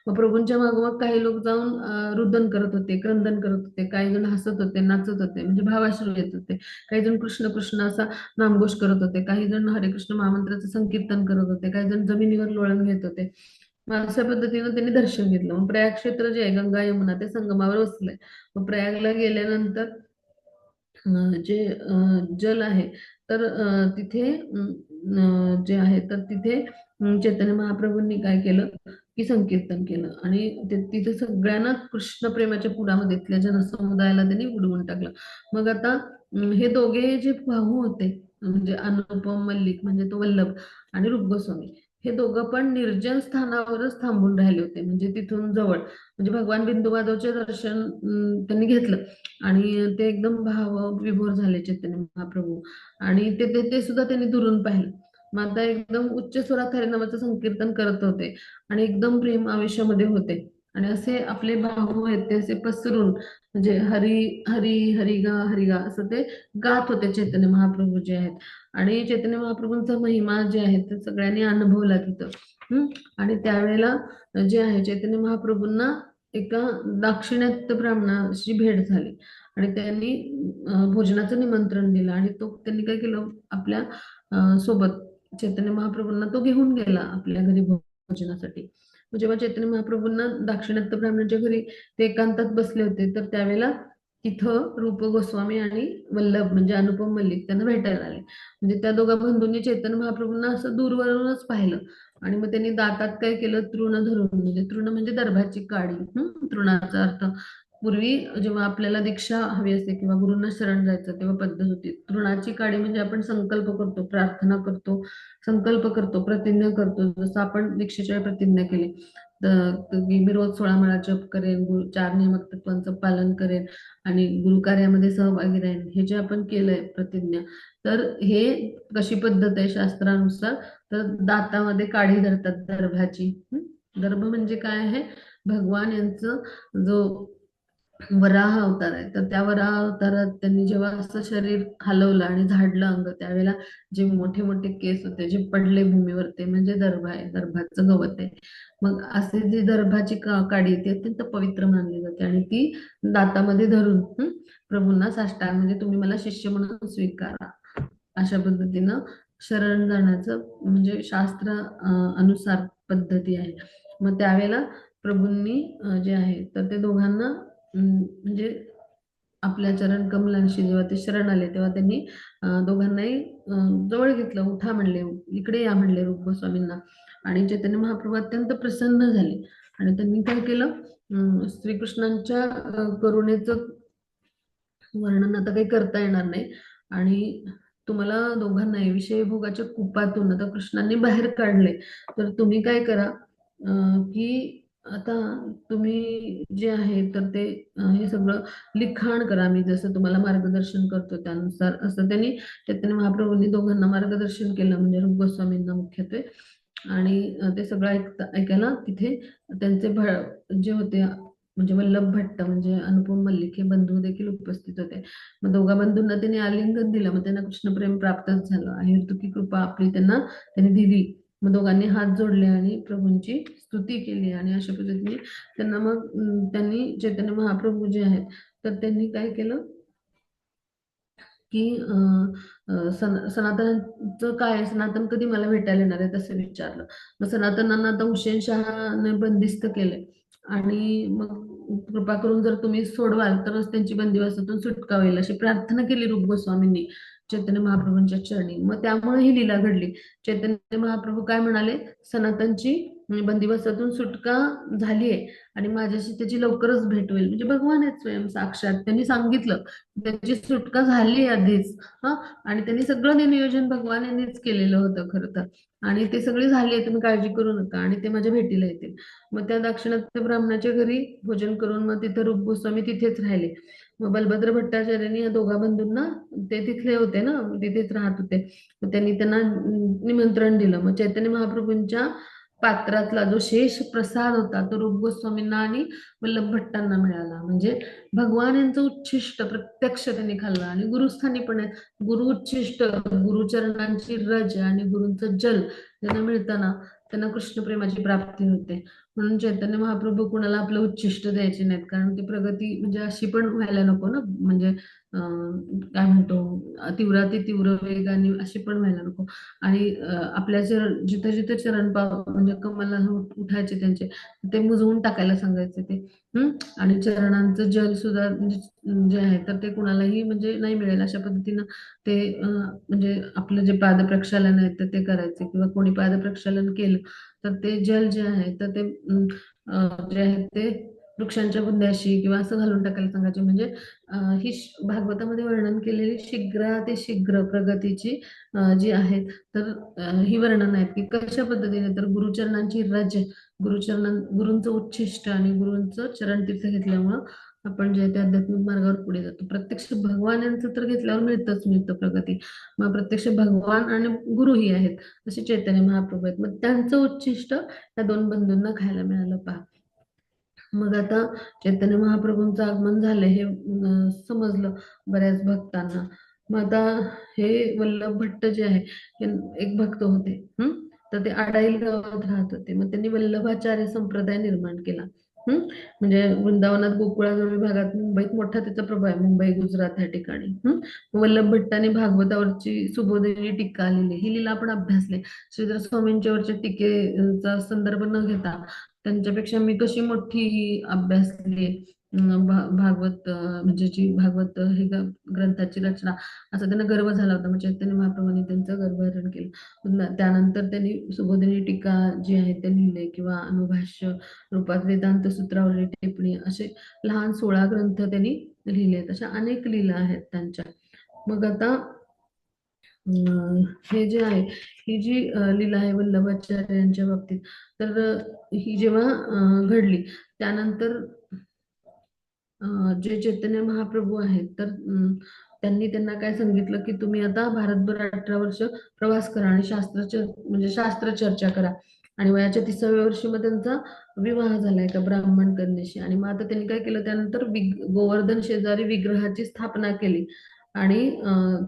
मग प्रभूंच्या मागोमाग काही लोक जाऊन रुदन करत होते, क्रंदन करत होते, काही जण हसत होते, नाचत होते म्हणजे भावाश्रू येत होते. काही जण कृष्ण कृष्ण असा नामघोष करत होते, काही जण हरे कृष्ण महामंत्राचं संकीर्तन करत होते, काही जण जमिनीवर लोळण घेत होते. मग अशा पद्धतीनं त्यांनी दर्शन घेतलं. मग प्रयाग क्षेत्र जे आहे गंगा यमुना ते संगमावर वसलंय. मग प्रयागला गेल्यानंतर जे जल आहे तर तिथे जे आहे तर तिथे चैतन्य महाप्रभूंनी काय केलं की संकीर्तन केलं आणि तिथे सगळ्यांना कृष्ण प्रेमाच्या पुरामध्ये तिथल्या जनसमुदायाला त्यांनी उडवून टाकलं. मग आता हे दोघे जे भाऊ होते, म्हणजे अनुपम मल्लिक म्हणजे तो वल्लभ आणि रूप गोस्वामी, हे दोघं पण निर्जन स्थानावरच थांबून राहिले होते, म्हणजे तिथून जवळ. म्हणजे भगवान बिंदू माधवचे दर्शन त्यांनी घेतलं आणि ते एकदम भावविभोर झाले चैतन्य महाप्रभू. आणि ते सुद्धा त्यांनी दुरून पाहिलं. मग आता एकदम उच्च स्वरात हरिनामाचं संकीर्तन करत होते आणि एकदम प्रेम आवेशामध्ये होते. आणि असे आपले भाऊ आहेत ते असे पसरून, म्हणजे हरी हरी हरिगा हरिगा असं ते गात होते चैतन्य महाप्रभू जे आहेत. आणि चैतन्य महाप्रभूंचा महिमा जे आहे ते सगळ्यांनी अनुभवला तिथं. हम्म. आणि त्यावेळेला जे आहे चैतन्य महाप्रभूंना एका दाक्षिणात्य ब्राह्मणाशी भेट झाली आणि त्यांनी भोजनाचं निमंत्रण दिलं आणि त्यांनी काय केलं, आपल्या सोबत चैतन्य महाप्रभूंना तो घेऊन गेला आपल्या घरी भोजनासाठी. मग जेव्हा चैतन्य महाप्रभूंना दाक्षिणात्य ब्राह्मणाच्या घरी ते एकांतात बसले होते, तर त्यावेळेला तिथं रूप गोस्वामी आणि वल्लभ म्हणजे अनुपम मल्लिक त्यांना भेटायला आले. म्हणजे त्या दोघा बंधूंनी चैतन्य महाप्रभूंना असं दूरवरूनच पाहिलं आणि मग त्यांनी दातात काय केलं, तृण धरून, म्हणजे तृण म्हणजे दर्भाची काडी. तृणाचा अर्थ, पूर्वी जेव्हा आपल्याला दीक्षा हवी असते किंवा गुरूंना शरण जायचं तेव्हा पद्धत होती, तृणाची काडी म्हणजे आपण संकल्प करतो, प्रार्थना करतो, संकल्प करतो, प्रतिज्ञा करतो. जसं आपण दीक्षेच्या वेळी प्रतिज्ञा केली की मी रोज 16 माळा जप करेन, 4 नियमक तत्वांचं पालन करेन आणि गुरुकार्यामध्ये सहभागी राहीन, हे जे आपण केलंय प्रतिज्ञा, तर हे कशी पद्धत आहे शास्त्रानुसार, तर दातामध्ये काढी धरतात दर्भाची. दर्भ म्हणजे काय आहे, भगवान यांचं जो वराह अवतार आहे, तर त्या वराह अवतारात त्यांनी जेव्हा असं शरीर हलवलं आणि झाडलं अंग, त्यावेळेला जे मोठे मोठे केस होते जे पडले भूमीवर, ते म्हणजे दर्भ आहे, दर्भाचं गवत आहे. मग असे जी दर्भाची काडी ती अत्यंत पवित्र मानली जाते आणि ती दातामध्ये धरून प्रभूंना साष्टांग, म्हणजे तुम्ही मला शिष्य म्हणून स्वीकारा, अशा पद्धतीनं शरण जाण्याचं म्हणजे शास्त्र अनुसार पद्धती आहे. मग त्यावेळेला प्रभूंनी जे आहे तर ते दोघांना म्हणजे आपल्या चरण कमलांशी जेव्हा ते शरण आले, तेव्हा त्यांनी दोघांनाही जवळ घेतलं, उठा म्हणले, इकडे या म्हणले रूप गोस्वामींना. आणि चैतन्य महाप्रभू अत्यंत प्रसन्न झाले आणि त्यांनी काय केलं, श्रीकृष्णांच्या करुणेचं वर्णन आता काही करता येणार नाही. आणि तुम्हाला दोघांनाही विषय भोगाच्या कुपातून आता कृष्णांनी बाहेर काढले, तर तुम्ही काय करा, की आता तुम्ही जे आहे तर ते हे सगळं लिखाण करा, मी जसं तुम्हाला मार्गदर्शन करतो त्यानुसार. असं त्यांनी चैतन्य महाप्रभूंनी दोघांना मार्गदर्शन केलं, म्हणजे रूप गोस्वामींना मुख्यत्वे. आणि ते सगळं ऐकायला तिथे त्यांचे जे होते, म्हणजे वल्लभ भट्ट म्हणजे अनुपम मल्लिक हे बंधू देखील उपस्थित होते. मग दोघा बंधूंना त्यांनी आलिंगन दिलं, मग त्यांना कृष्णप्रेम प्राप्तच झालं. अहेतुकी कृपा आपली त्यांनी दिली. मग दोघांनी हात जोडले आणि प्रभूंची स्तुती केली आणि अशा पद्धतीने त्यांना मग त्यांनी चैतन्य महाप्रभू जे आहेत तर त्यांनी काय केलं, की सनातनचं काय, सनातन कधी मला भेटायला येणार आहे तसं विचारलं. मग सनातनांना आता हुसेन शहाने बंदिस्त केले आणि मग कृपा करून जर तुम्ही सोडवाल तरच त्यांची बंदिवासातून सुटका होईल, अशी प्रार्थना केली रूप गोस्वामींनी चैतन्य महाप्रभूंच्या चरणी. मग त्यामुळे ही लीला घडली. चैतन्य महाप्रभू काय म्हणाले, सनातनची बंदिवासातून सुटका झालीये आणि माझ्याशी त्याची लवकरच भेट होईल. म्हणजे भगवान आहेत स्वयं साक्षात, त्यांनी सांगितलं त्याची सुटका झाली आधीच. हा. आणि त्यांनी सगळं ते नियोजन भगवान यांनीच केलेलं होतं खरं तर. आणि ते सगळे झाले, तुम्ही काळजी करू नका आणि ते माझ्या भेटीला येतील. मग त्या दाक्षिणात्य ब्राह्मणाच्या घरी भोजन करून मग तिथं रूप गोस्वामी तिथेच राहिले. मग बलभद्र भट्टाचार्यांनी या दोघा बंधूंना, ते तिथले होते ना, तिथेच राहत होते, मग त्यांनी त्यांना निमंत्रण दिलं. मग चैतन्य महाप्रभूंच्या पात्रातला जो शेष प्रसाद होता तो रूप गोस्वामींना आणि वल्लभ भट्टांना मिळाला. म्हणजे भगवान यांचं उच्छिष्ट प्रत्यक्ष त्यांनी खाल्लं. आणि गुरुस्थानी पण आहेत, गुरु उच्छिष्ट, गुरुचरणांची रज आणि गुरूंचं जल त्यांना मिळताना त्यांना कृष्ण प्रेमाची प्राप्ती होते. म्हणून चैतन्य महाप्रभू कुणाला आपलं उच्छिष्ट द्यायचे नाहीत, कारण ती प्रगती म्हणजे अशी पण व्हायला नको ना, म्हणजे काय म्हणतो, तीव्राती तीव्र वेगाने अशी पण व्हायला नको. आणि आपल्या जिथं जिथं चरण पाव म्हणजे कमला उठायचे त्यांचे, ते मुजवून टाकायला सांगायचे ते. आणि चरणांचं जल सुद्धा म्हणजे जे आहे तर ते कुणालाही म्हणजे नाही मिळेल अशा पद्धतीनं ते म्हणजे आपलं जे पादप्रक्षालन आहे तर ते करायचे, किंवा कोणी पादप्रक्षालन केलं तर ते जल जे आहे तर ते जे आहे ते वृक्षांच्या बुंद्याशी किंवा असं घालून टाकायला सांगायचे. म्हणजे भागवतामध्ये वर्णन केलेली शीघ्र प्रगतीची जी आहेत तर ही वर्णन आहेत की कशा पद्धतीने, तर गुरुचरणांची गुरूंचं उच्छिष्ट आणि गुरूंचं चरणतीर्थ घेतल्यामुळं आपण जे आहे त्या आध्यात्मिक मार्गावर पुढे जातो. प्रत्यक्ष भगवान यांचं तर घेतल्यावर मिळतं प्रगती. मग प्रत्यक्ष भगवान आणि गुरुही आहेत, जसे चैतन्य महाप्रभू आहेत. मग त्यांचं उच्छिष्ट या दोन बंधूंना खायला मिळालं पहा. मग आता चैतन्य महाप्रभूंचं आगमन झालंय हे समजलं बऱ्याच भक्तांना. मग आता हे वल्लभ भट्ट जे आहे हे एक भक्त होते. तर ते आडाईल गावात राहत होते. मग त्यांनी वल्लभाचार्य संप्रदाय निर्माण केला. हम्म म्हणजे वृंदावनात गोकुळाजवळ भागात मुंबईत मोठा त्याचा प्रभाव आहे, मुंबई गुजरात या ठिकाणी. वल्लभ भट्टाने भागवतावरची सुबोधिनी टीका लिहिली. ही लीला आपण अभ्यासले. श्रीधर स्वामींच्या वरच्या टीकेचा संदर्भ न घेता त्यांच्यापेक्षा मी कशी मोठी ही अभ्यासली भागवत म्हणजे जी भागवत हे ग्रंथाची रचना, असा त्यांना गर्व झाला होता. मग चैतन्य महाप्रभूंनी त्यांचं गर्वहरण केलं. त्यानंतर त्यांनी सुबोधिनी टीका जी आहे ते लिहिले, किंवा अनुभाष्य रूपात वेदांत सूत्रावरील टिप्पणी, असे लहान 16 ग्रंथ त्यांनी लिहिले. अशा अनेक लीला आहेत त्यांच्या. मग आता हे जे आहे, ही जी लीला आहे वल्लभाचार्य यांच्या बाबतीत, तर ही जेव्हा घडली त्यानंतर जे चैतन्य महाप्रभू आहेत तर त्यांनी त्यांना काय सांगितलं की तुम्ही आता भारतभर 18 वर्ष प्रवास करा आणि म्हणजे शास्त्र चर्चा करा. आणि वयाच्या 30व्या वर्षी मग त्यांचा विवाह झाला एका ब्राह्मण कन्येशी. आणि मग आता त्यांनी काय केलं, त्यानंतर गोवर्धन शेजारी विग्रहाची स्थापना केली. आणि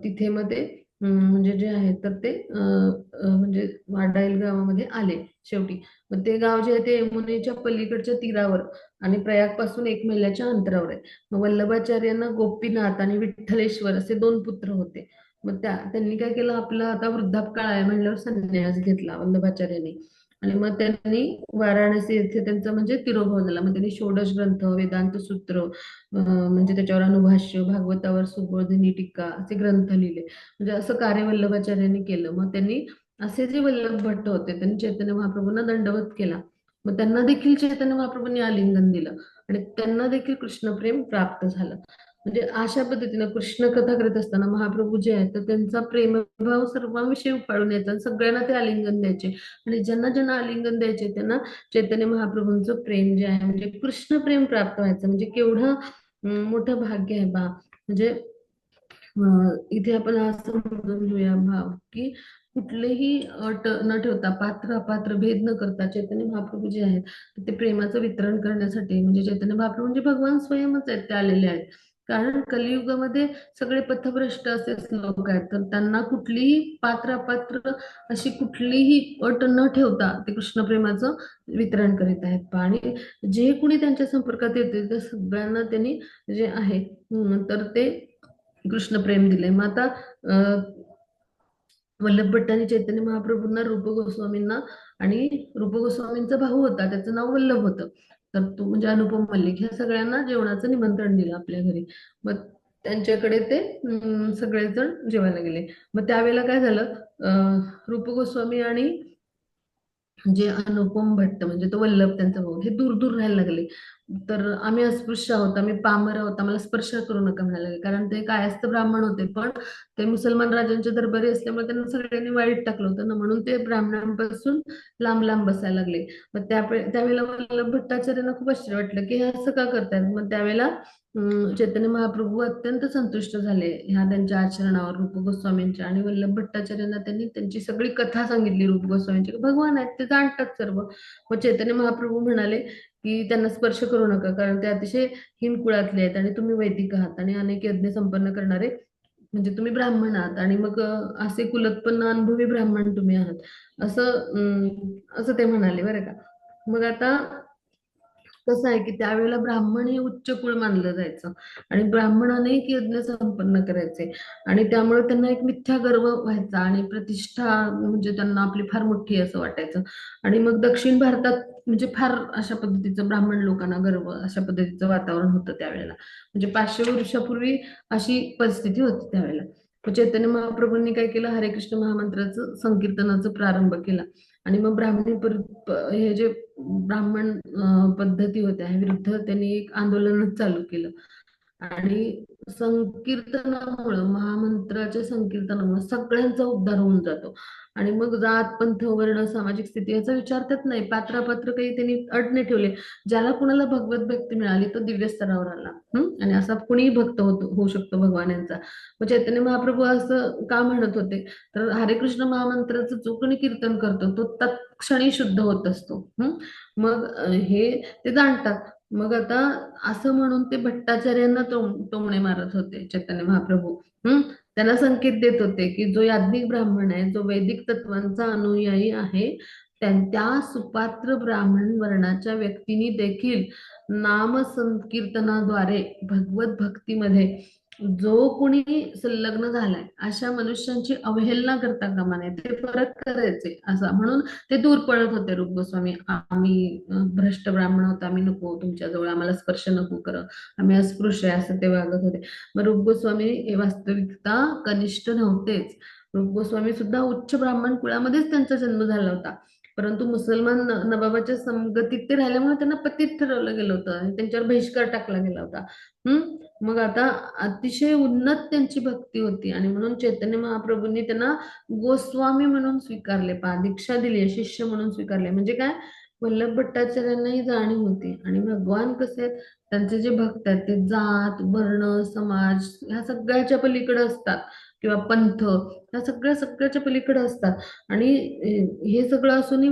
तिथे मग ते म्हणजे जे आहे तर ते म्हणजे वाडाईल गावामध्ये आले शेवटी. मग ते गाव जे आहे ते यमुनेच्या पलीकडच्या तीरावर आणि प्रयाग पासून 1 मैलाच्या अंतरावर आहे. मग वल्लभाचार्यांना गोपीनाथ आणि विठ्ठलेश्वर असे 2 पुत्र होते. मग त्यांनी काय केलं, आपला आता वृद्धापकाळ आहे म्हणल्यावर संन्यास घेतला वल्लभाचार्यांनी. आणि मग त्यांनी वाराणसी येथे त्यांचा म्हणजे तिरोभाव झाला. मग त्यांनी षोडश ग्रंथ, वेदांत सूत्र, म्हणजे त्याच्यावर अनुभाष्य, भागवतावर सुबोधिनी टीका असे ग्रंथ लिहिले. म्हणजे असं कार्य वल्लभाचार्यांनी केलं. मग त्यांनी असे जे वल्लभ भट्ट होते त्यांनी चैतन्य महाप्रभूंना दंडवत केला. मग त्यांना देखील चैतन्य महाप्रभूंनी आलिंगन दिलं आणि त्यांना देखील कृष्णप्रेम प्राप्त झालं. म्हणजे अशा पद्धतीनं कृष्ण कथा करत असताना महाप्रभू जे आहेत तर त्यांचा प्रेमभाव सर्वांविषयी उफाळून यायचा आणि सगळ्यांना ते आलिंगन द्यायचे. आणि ज्यांना ज्यांना आलिंगन द्यायचे त्यांना चैतन्य महाप्रभूंचं प्रेम जे आहे म्हणजे कृष्ण प्रेम प्राप्त व्हायचं. म्हणजे केवढं मोठं भाग्य आहे बा. म्हणजे इथे आपण असं समजून घेऊया भाव की कुठलेही अट न ठेवता, पात्र अपात्र भेद न करता चैतन्य महाप्रभू जे आहेत तर ते प्रेमाचं वितरण करण्यासाठी, म्हणजे चैतन्य महाप्रभू म्हणजे भगवान स्वयंच आहेत, ते आलेले आहेत. कारण कलियुगामध्ये सगळे पथभ्रष्ट असे लोक आहेत, तर त्यांना कुठलीही पात्र अपात्र अशी कुठलीही अट न ठेवता ते कृष्ण प्रेमाचं वितरण करीत आहेत. आणि जे कुणी त्यांच्या संपर्कात येते त्या सगळ्यांना त्यांनी जे आहे तर ते कृष्ण प्रेम दिलंय. मग आता वल्लभ भट्टांनी चैतन्य महाप्रभूंना, रूप गोस्वामींना, आणि रूप गोस्वामींचा भाऊ होता त्याचं नाव वल्लभ होतं, तर तो म्हणजे अनुपम मल्लिक, ह्या सगळ्यांना जेवणाचं निमंत्रण दिलं आपल्या घरी. मग त्यांच्याकडे ते सगळेजण जेवायला गेले. मग त्यावेळेला काय झालं, रूप गोस्वामी आणि जे अनुपम भट्ट म्हणजे तो वल्लभ त्यांचा भाऊ, हे दूर दूर राहायला लागले. तर आम्ही अस्पृश्य आहोत, आम्ही पामर आहोत, आम्हाला स्पर्श करू नका म्हणायला लागले. कारण ते कायस्थ ब्राह्मण होते, पण ते मुसलमान राजांच्या दरबारी असल्यामुळे त्यांना सगळ्यांनी वाईट टाकलं होतं ना, म्हणून ते ब्राह्मणांपासून लांब लांब बसायला लागले. मग त्यावेळेला वल्लभ भट्टाचार्यांना खूप आश्चर्य वाटलं की हे असं का करतायत. मग त्यावेळेला चैतन्य महाप्रभू अत्यंत संतुष्ट झाले ह्या त्यांच्या आचरणावर, रूप गोस्वामींच्या. आणि वल्लभ भट्टाचार्यांना त्यांनी त्यांची सगळी कथा सांगितली रूप गोस्वामींची. भगवान आहेत ते जाणतात सर्व. मग चैतन्य महाप्रभू म्हणाले की त्यांना स्पर्श करू नका, कारण ते अतिशय हिम कुळातले आहेत आणि तुम्ही वैदिक आहात आणि अनेक यज्ञ संपन्न करणारे म्हणजे तुम्ही ब्राह्मण आहात. आणि मग असे कुलोत्पन्न अनुभवी ब्राह्मण तुम्ही आहात, असं ते म्हणाले बरं का. मग आता कसं आहे की त्यावेळेला ब्राह्मण हे उच्च कुळ मानलं जायचं आणि ब्राह्मणाने एक यज्ञ संपन्न करायचे. आणि त्यामुळे त्यांना एक मिथ्या गर्व व्हायचा आणि प्रतिष्ठा म्हणजे त्यांना आपली फार मोठी असं वाटायचं. आणि मग दक्षिण भारतात म्हणजे फार अशा पद्धतीचं ब्राह्मण लोकांना गर्व, अशा पद्धतीचं वातावरण होतं त्यावेळेला. म्हणजे 500 वर्षापूर्वी अशी परिस्थिती होती त्यावेळेला. मग चैतन्य महाप्रभूंनी काय केलं, हरे कृष्ण महामंत्राचं संकीर्तनाचं प्रारंभ केला. आणि मग हे जे ब्राह्मण पद्धती होत्या ह्या विरुद्ध त्यांनी एक आंदोलनच चालू केलं. आणि संकीर्तनामुळं, महामंत्राच्या संकीर्तनामुळे सगळ्यांचा उद्धार होऊन जातो. आणि मग जात, पंथ, वर्ण, सामाजिक स्थिती याचा विचार त्यात नाही. पात्र काही त्यांनी अट नाही ठेवले. ज्याला कुणाला भगवत भक्ती मिळाली तो दिव्य स्तरावर आला. आणि असा कुणीही भक्त होऊ शकतो भगवान यांचा. मग चैतन्य महाप्रभू असं का म्हणत होते, तर हरे कृष्ण महामंत्राचं जो कोणी कीर्तन करतो तो तत्क्षणी शुद्ध होत असतो. मग हे ते जाणतात. मग आता असं म्हणून ते भट्टाचार्यांना टोमणे मारत होते चैतन्य महाप्रभू. त्यांना संकेत देत होते की जो याज्ञिक ब्राह्मण आहे, जो वैदिक तत्वांचा अनुयायी आहे, त्या सुपात्र ब्राह्मण वर्णाच्या व्यक्तींनी देखील नाम संकीर्तनाद्वारे भगवत भक्तीमध्ये जो कोणी संलग्न झालाय अशा मनुष्यांची अवहेलना करता कामा नये, ते परत करायचे असं म्हणून ते दूर पळत होते. रूप गोस्वामी, आम्ही भ्रष्ट ब्राह्मण होतो, आम्ही नको तुमच्याजवळ, आम्हाला स्पर्श नको कर, आम्ही अस्पृश्य आहे, असं ते वागत होते. मग रूप गोस्वामी हे वास्तविकता कनिष्ठ नव्हतेच. रूप गोस्वामी सुद्धा उच्च ब्राह्मण कुळामध्येच त्यांचा जन्म झाला होता. परंतु मुसलमान नवाबाच्या संगतीत ते राहिल्यामुळे त्यांना पतित ठरवलं गेलं होतं आणि त्यांच्यावर बहिष्कार टाकला गेला होता. मग आता अतिशय उन्नत त्यांची भक्ती होती आणि म्हणून चैतन्य महाप्रभूंनी त्यांना गोस्वामी म्हणून स्वीकारले, दीक्षा दिली, शिष्य म्हणून स्वीकारले. म्हणजे काय, वल्लभ भट्टाचार्यांना ही जाणीव होती. आणि भगवान कसे आहेत, त्यांचे जे भक्त आहेत ते जात, वर्ण, समाज ह्या सगळ्याच्या पलीकडे असतात, किंवा पंथ ह्या सगळ्याच्या पलीकडे असतात. आणि हे सगळं असूनही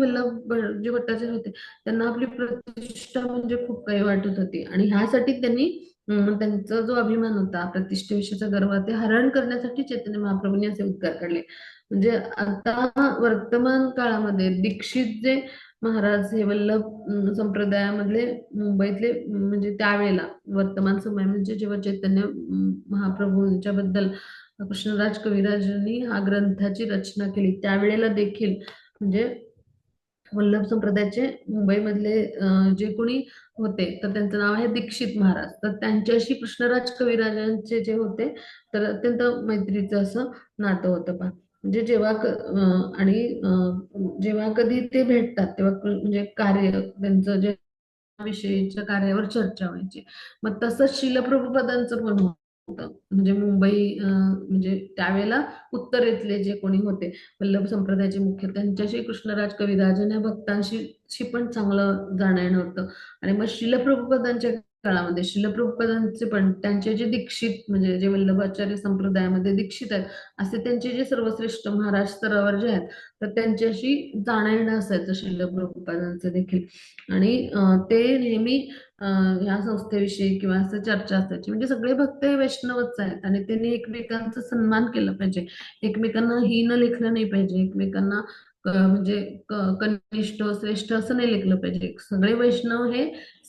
जे भट्टाचार्य होते त्यांना आपली प्रतिष्ठा म्हणजे खूप काही वाटत होती. आणि ह्यासाठी त्यांनी त्यांचा जो अभिमान होता, प्रतिष्ठेविषयीचा गर्व, ते हरण करण्यासाठी चैतन्य महाप्रभूंनी असे उद्गार काढले. म्हणजे आता वर्तमान काळामध्ये दीक्षित जे महाराज हे वल्लभ संप्रदायामधले मुंबईतले, म्हणजे त्यावेळेला वर्तमान समय म्हणजे जेव्हा चैतन्य महाप्रभूंच्या बद्दल कृष्णराज कविराजांनी हा ग्रंथाची रचना केली, त्यावेळेला देखील म्हणजे वल्लभ संप्रदायाचे मुंबईमधले जे कोणी होते तर त्यांचं नाव आहे दीक्षित महाराज. तर त्यांच्याशी कृष्णराज कविराजांचे जे होते तर अत्यंत मैत्रीचं असं नातं होतं. म्हणजे आणि जेव्हा कधी ते भेटतात तेव्हा म्हणजे कार्य त्यांचं जे विषयीच्या कार्यावर चर्चा व्हायची. मग तसंच शिलप्रभुपदांचं पण होतं. म्हणजे म्हणजे त्यावेळेला उत्तरेतले जे कोणी होते वल्लभ संप्रदायाचे मुख्य, त्यांच्याशी कृष्णराज कविराज या भक्तांशी पण चांगलं जाणं होतं. आणि मग शिलप्रभुपदांच्या काळामध्ये शिलप्रभुपदांचे पण त्यांचे जे दीक्षित, म्हणजे जे वल्लभाचार्य संप्रदायामध्ये दीक्षित आहेत असे त्यांचे जे सर्वश्रेष्ठ महाराज स्तरावर जे आहेत तर त्यांच्याशी जाणं असायचं शिलप्रभुपदांचं देखील. आणि ते नेहमी या संस्थेविषयी किंवा असं चर्चा असायची. म्हणजे सगळे भक्त हे वैष्णवच आहेत आणि त्यांनी एकमेकांचा सन्मान केला पाहिजे, एकमेकांना हीन लेखलं नाही पाहिजे, एकमेकांना म्हणजे कनिष्ठ श्रेष्ठ असं नाही लेखलं पाहिजे. सगळे वैष्णव हे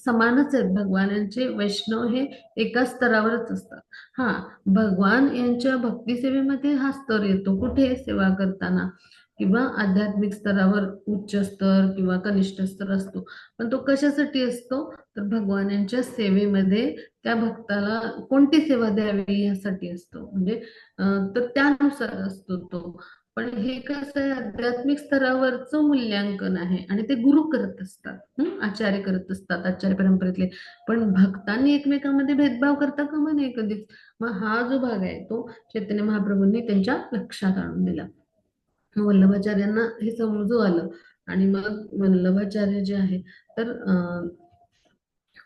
समानच आहेत. भगवानांचे वैष्णव हे एका स्तरावरच असतात. हा, भगवान यांच्या भक्ती सेवेमध्ये हा स्तर येतो कुठे, सेवा करताना किंवा आध्यात्मिक स्तरावर उच्च स्तर किंवा कनिष्ठ स्तर असतो. पण तो कशासाठी असतो, तर भगवानांच्या सेवेमध्ये त्या भक्ताला कोणती सेवा द्यावी यासाठी असतो. म्हणजे तर त्यानुसार असतो तो. पण हे कसं आहे, आध्यात्मिक स्तरावरचं मूल्यांकन आहे आणि ते गुरु करत असतात, आचार्य करत असतात, आचार्य परंपरेतले. पण भक्तांनी एकमेकांमध्ये भेदभाव करता कामा नये कधीच. मग हा जो भाग आहे तो चैतन्य महाप्रभूंनी त्यांच्या लक्षात आणून दिला. वल्लभाचार्यांना हे समजू आलं. आणि मग वल्लभाचार्य जे आहे तर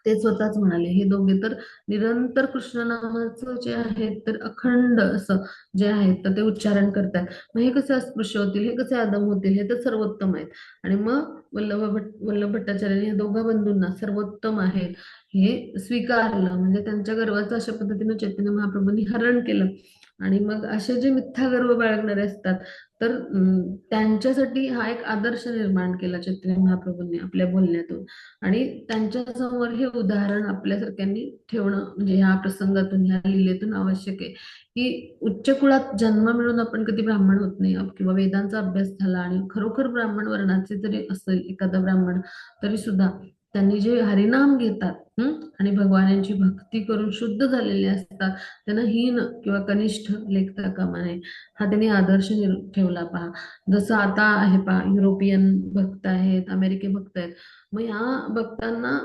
ते स्वतःच म्हणाले, हे दोघे तर निरंतर कृष्ण नामाचं जे आहे तर अखंड असं जे आहे तर ते उच्चारण करतात. मग हे कसे अस्पृश्य होतील, हे कसे अधम होतील, हे तर सर्वोत्तम आहेत. आणि मग वल्लभ भट्टाचार्यांनी या दोघा बंधूंना सर्वोत्तम आहे हे स्वीकारलं. म्हणजे त्यांच्या गर्वाचं अशा पद्धतीने चैतन्य महाप्रभूंनी हरण केलं. आणि मग असे जे मिथ्या गर्व बाळगणारे असतात तर त्यांच्यासाठी हा एक आदर्श निर्माण केला चैतन्य महाप्रभूंनी आपल्या बोलण्यातून. आणि त्यांच्या समोर हे उदाहरण आपल्यासारख्यांनी ठेवणं म्हणजे ह्या प्रसंगातून, ह्या लीलेतून आवश्यक आहे. की उच्च कुळात जन्म मिळून आपण कधी ब्राह्मण होत नाही, किंवा वेदांचा अभ्यास झाला आणि खरोखर ब्राह्मण वर्णाचे जरी असेल एखादा ब्राह्मण तरी सुद्धा त्यांनी जे हरिनाम घेतात आणि भगवानांची भक्ती करून शुद्ध झालेले असतात, त्यांना हीन किंवा कनिष्ठ लेखता कामा नये, हा त्यांनी आदर्श ठेवला पहा. जसं आता आहे पहा, युरोपियन भक्त आहेत, अमेरिकी भक्त आहेत. मग ह्या भक्तांना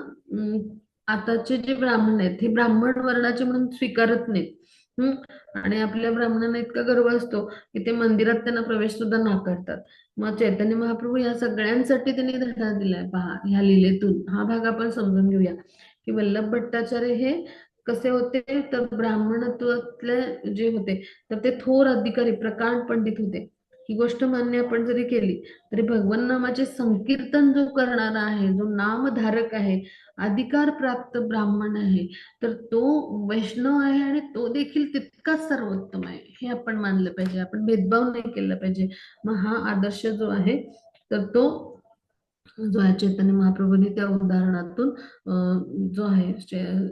आताचे जे ब्राह्मण आहेत हे ब्राह्मण वर्णाचे म्हणून स्वीकारत नाहीत. आणि आपल्या ब्राह्मणांना इतका गर्व असतो की ते मंदिरात त्यांना प्रवेश सुद्धा नाकारतात. मग चैतन्य महाप्रभू या सगळ्यांसाठी त्यांनी धडा दिलाय पहा ह्या लीलेतून. हा भाग आपण समजून घेऊया की वल्लभ भट्टाचार्य हे कसे होते, तर ब्राह्मणत्वातले जे होते तर ते थोर अधिकारी प्रकांड पंडित होते. ही गोष्ट मान्य आपण जरी केली तरी भगवन नामाचे संकीर्तन जो करणारा आहे, जो नामधारक आहे, अधिकार प्राप्त ब्राह्मण आहे, तर तो वैष्णव आहे आणि तो देखील तितकाच सर्वोत्तम आहे, हे आपण मानलं पाहिजे. आपण भेदभाव नाही केला पाहिजे. मग हा आदर्श जो आहे तर तो जो आहे चैतन्य महाप्रभूंनी त्या उदाहरणातून जो आहे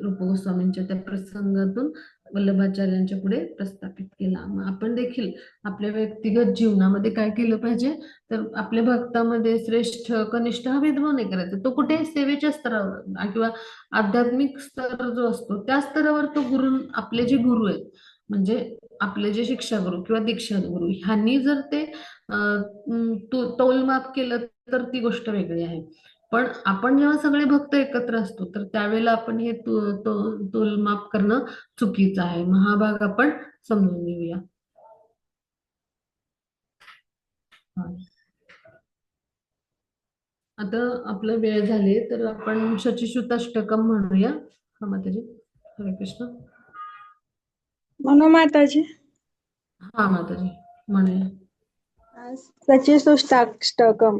रूप गोस्वामींच्या त्या प्रसंगातून वल्लभाचार्यांच्या पुढे प्रस्थापित केला. मग आपण देखील आपल्या व्यक्तिगत जीवनामध्ये काय केलं पाहिजे, तर आपल्या भक्तामध्ये श्रेष्ठ कनिष्ठ हा भेदभाव नाही करायचा. तो कुठे सेवेच्या स्तरावर किंवा आध्यात्मिक स्तर जो असतो त्या स्तरावर तो गुरु, आपले जे गुरु आहेत म्हणजे आपले जे शिक्षा गुरु किंवा दीक्षा गुरु, ह्यांनी जर ते तोलमाप केलं तर ती गोष्ट वेगळी आहे. पण आपण जेव्हा सगळे भक्त एकत्र असतो तर त्यावेळेला आपण हे तोलमाप करणं चुकीचं आहे. मग हा भाग आपण समजून घेऊया. हा. आता आपला वेळ झाले तर आपण शचीसूताष्टकम म्हणूया. हा माताजी, हरे कृष्ण. म्हणू माताजी. हा माताजी म्हणूया. सचिसुष्टाष्टकम्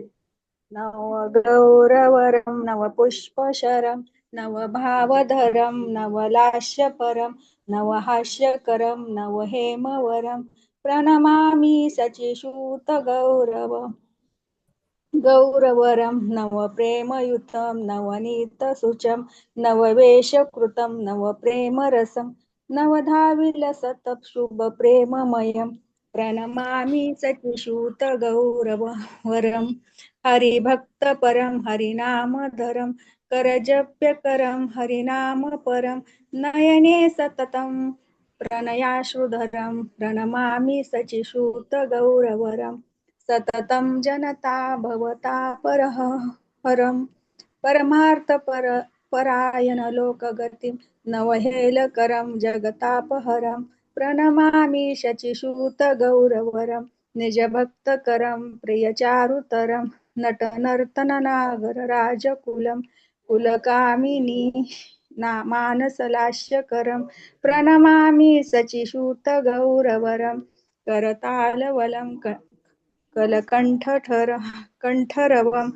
नवगौरवरं नवपुष्पशरं नवभावधरं नवलास्यपरं नवहास्यकरं नवहेमवरं प्रणमामि गौरवरं नवप्रेमयुतं नवनीतसुचं नववेशकृतं नवप्रेमरसं नवधाविलसतं शुभप्रेममयं प्रणमामि सचिसूतगौरवरं हरिभक्तपरं हरिनामधरं करजप्यकरं हरिनामपरं नयने सततं प्रणयाश्रुधरं प्रणमामि सचिसूतगौरवरं सततं जनता भवता हरं परायण लोकगतिं नवहेलकरं जगतापहरं प्रणमामि शचिसूतगौरवरं निजभक्तकरं प्रियचारुतरं नटनर्तननागरराजकुलं कुलकामिनी मानसलास्यकरं प्रणमामि शचिसूतगौरवरं करतालवलं कंठरवं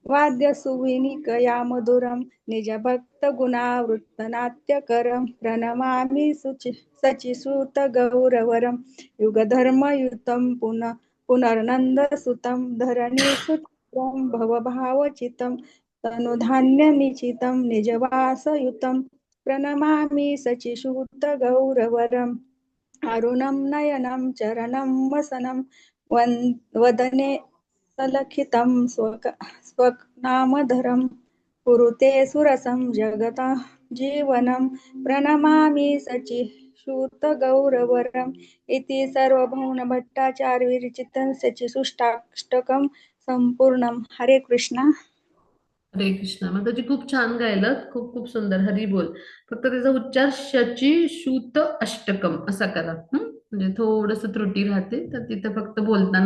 वाद्यसुविनिकया मधुरं निजभक्तगुणावृत्तनाट्यकरं प्रणमामि सचिसूतगौरवरं युगधर्मयुतं पुनर्नन्दसुतं धरणीसुतं भवभावचितं तनुधान्यनिचितं निजवासयुतं प्रणमामि सचिसूतगौरवरम् अरुणं नयनं चरणं वसनं वदने सलखितं स्वनामधरं कुरुते सुरसं जगता जीवनं प्रणमामि सचिसूतगौरवरम् इति सर्वभौमभट्टाचार्य विरचितं सचिसूष्टाष्टकं संपूर्णं. हरे कृष्ण. हरे कृष्णा. माताजी खूप छान गायलात, खूप खूप सुंदर. हरी बोल. फक्त त्याचा उच्चार शची शूत अष्टकम असा करा. म्हणजे थोडस त्रुटी राहते तर तिथे फक्त बोलताना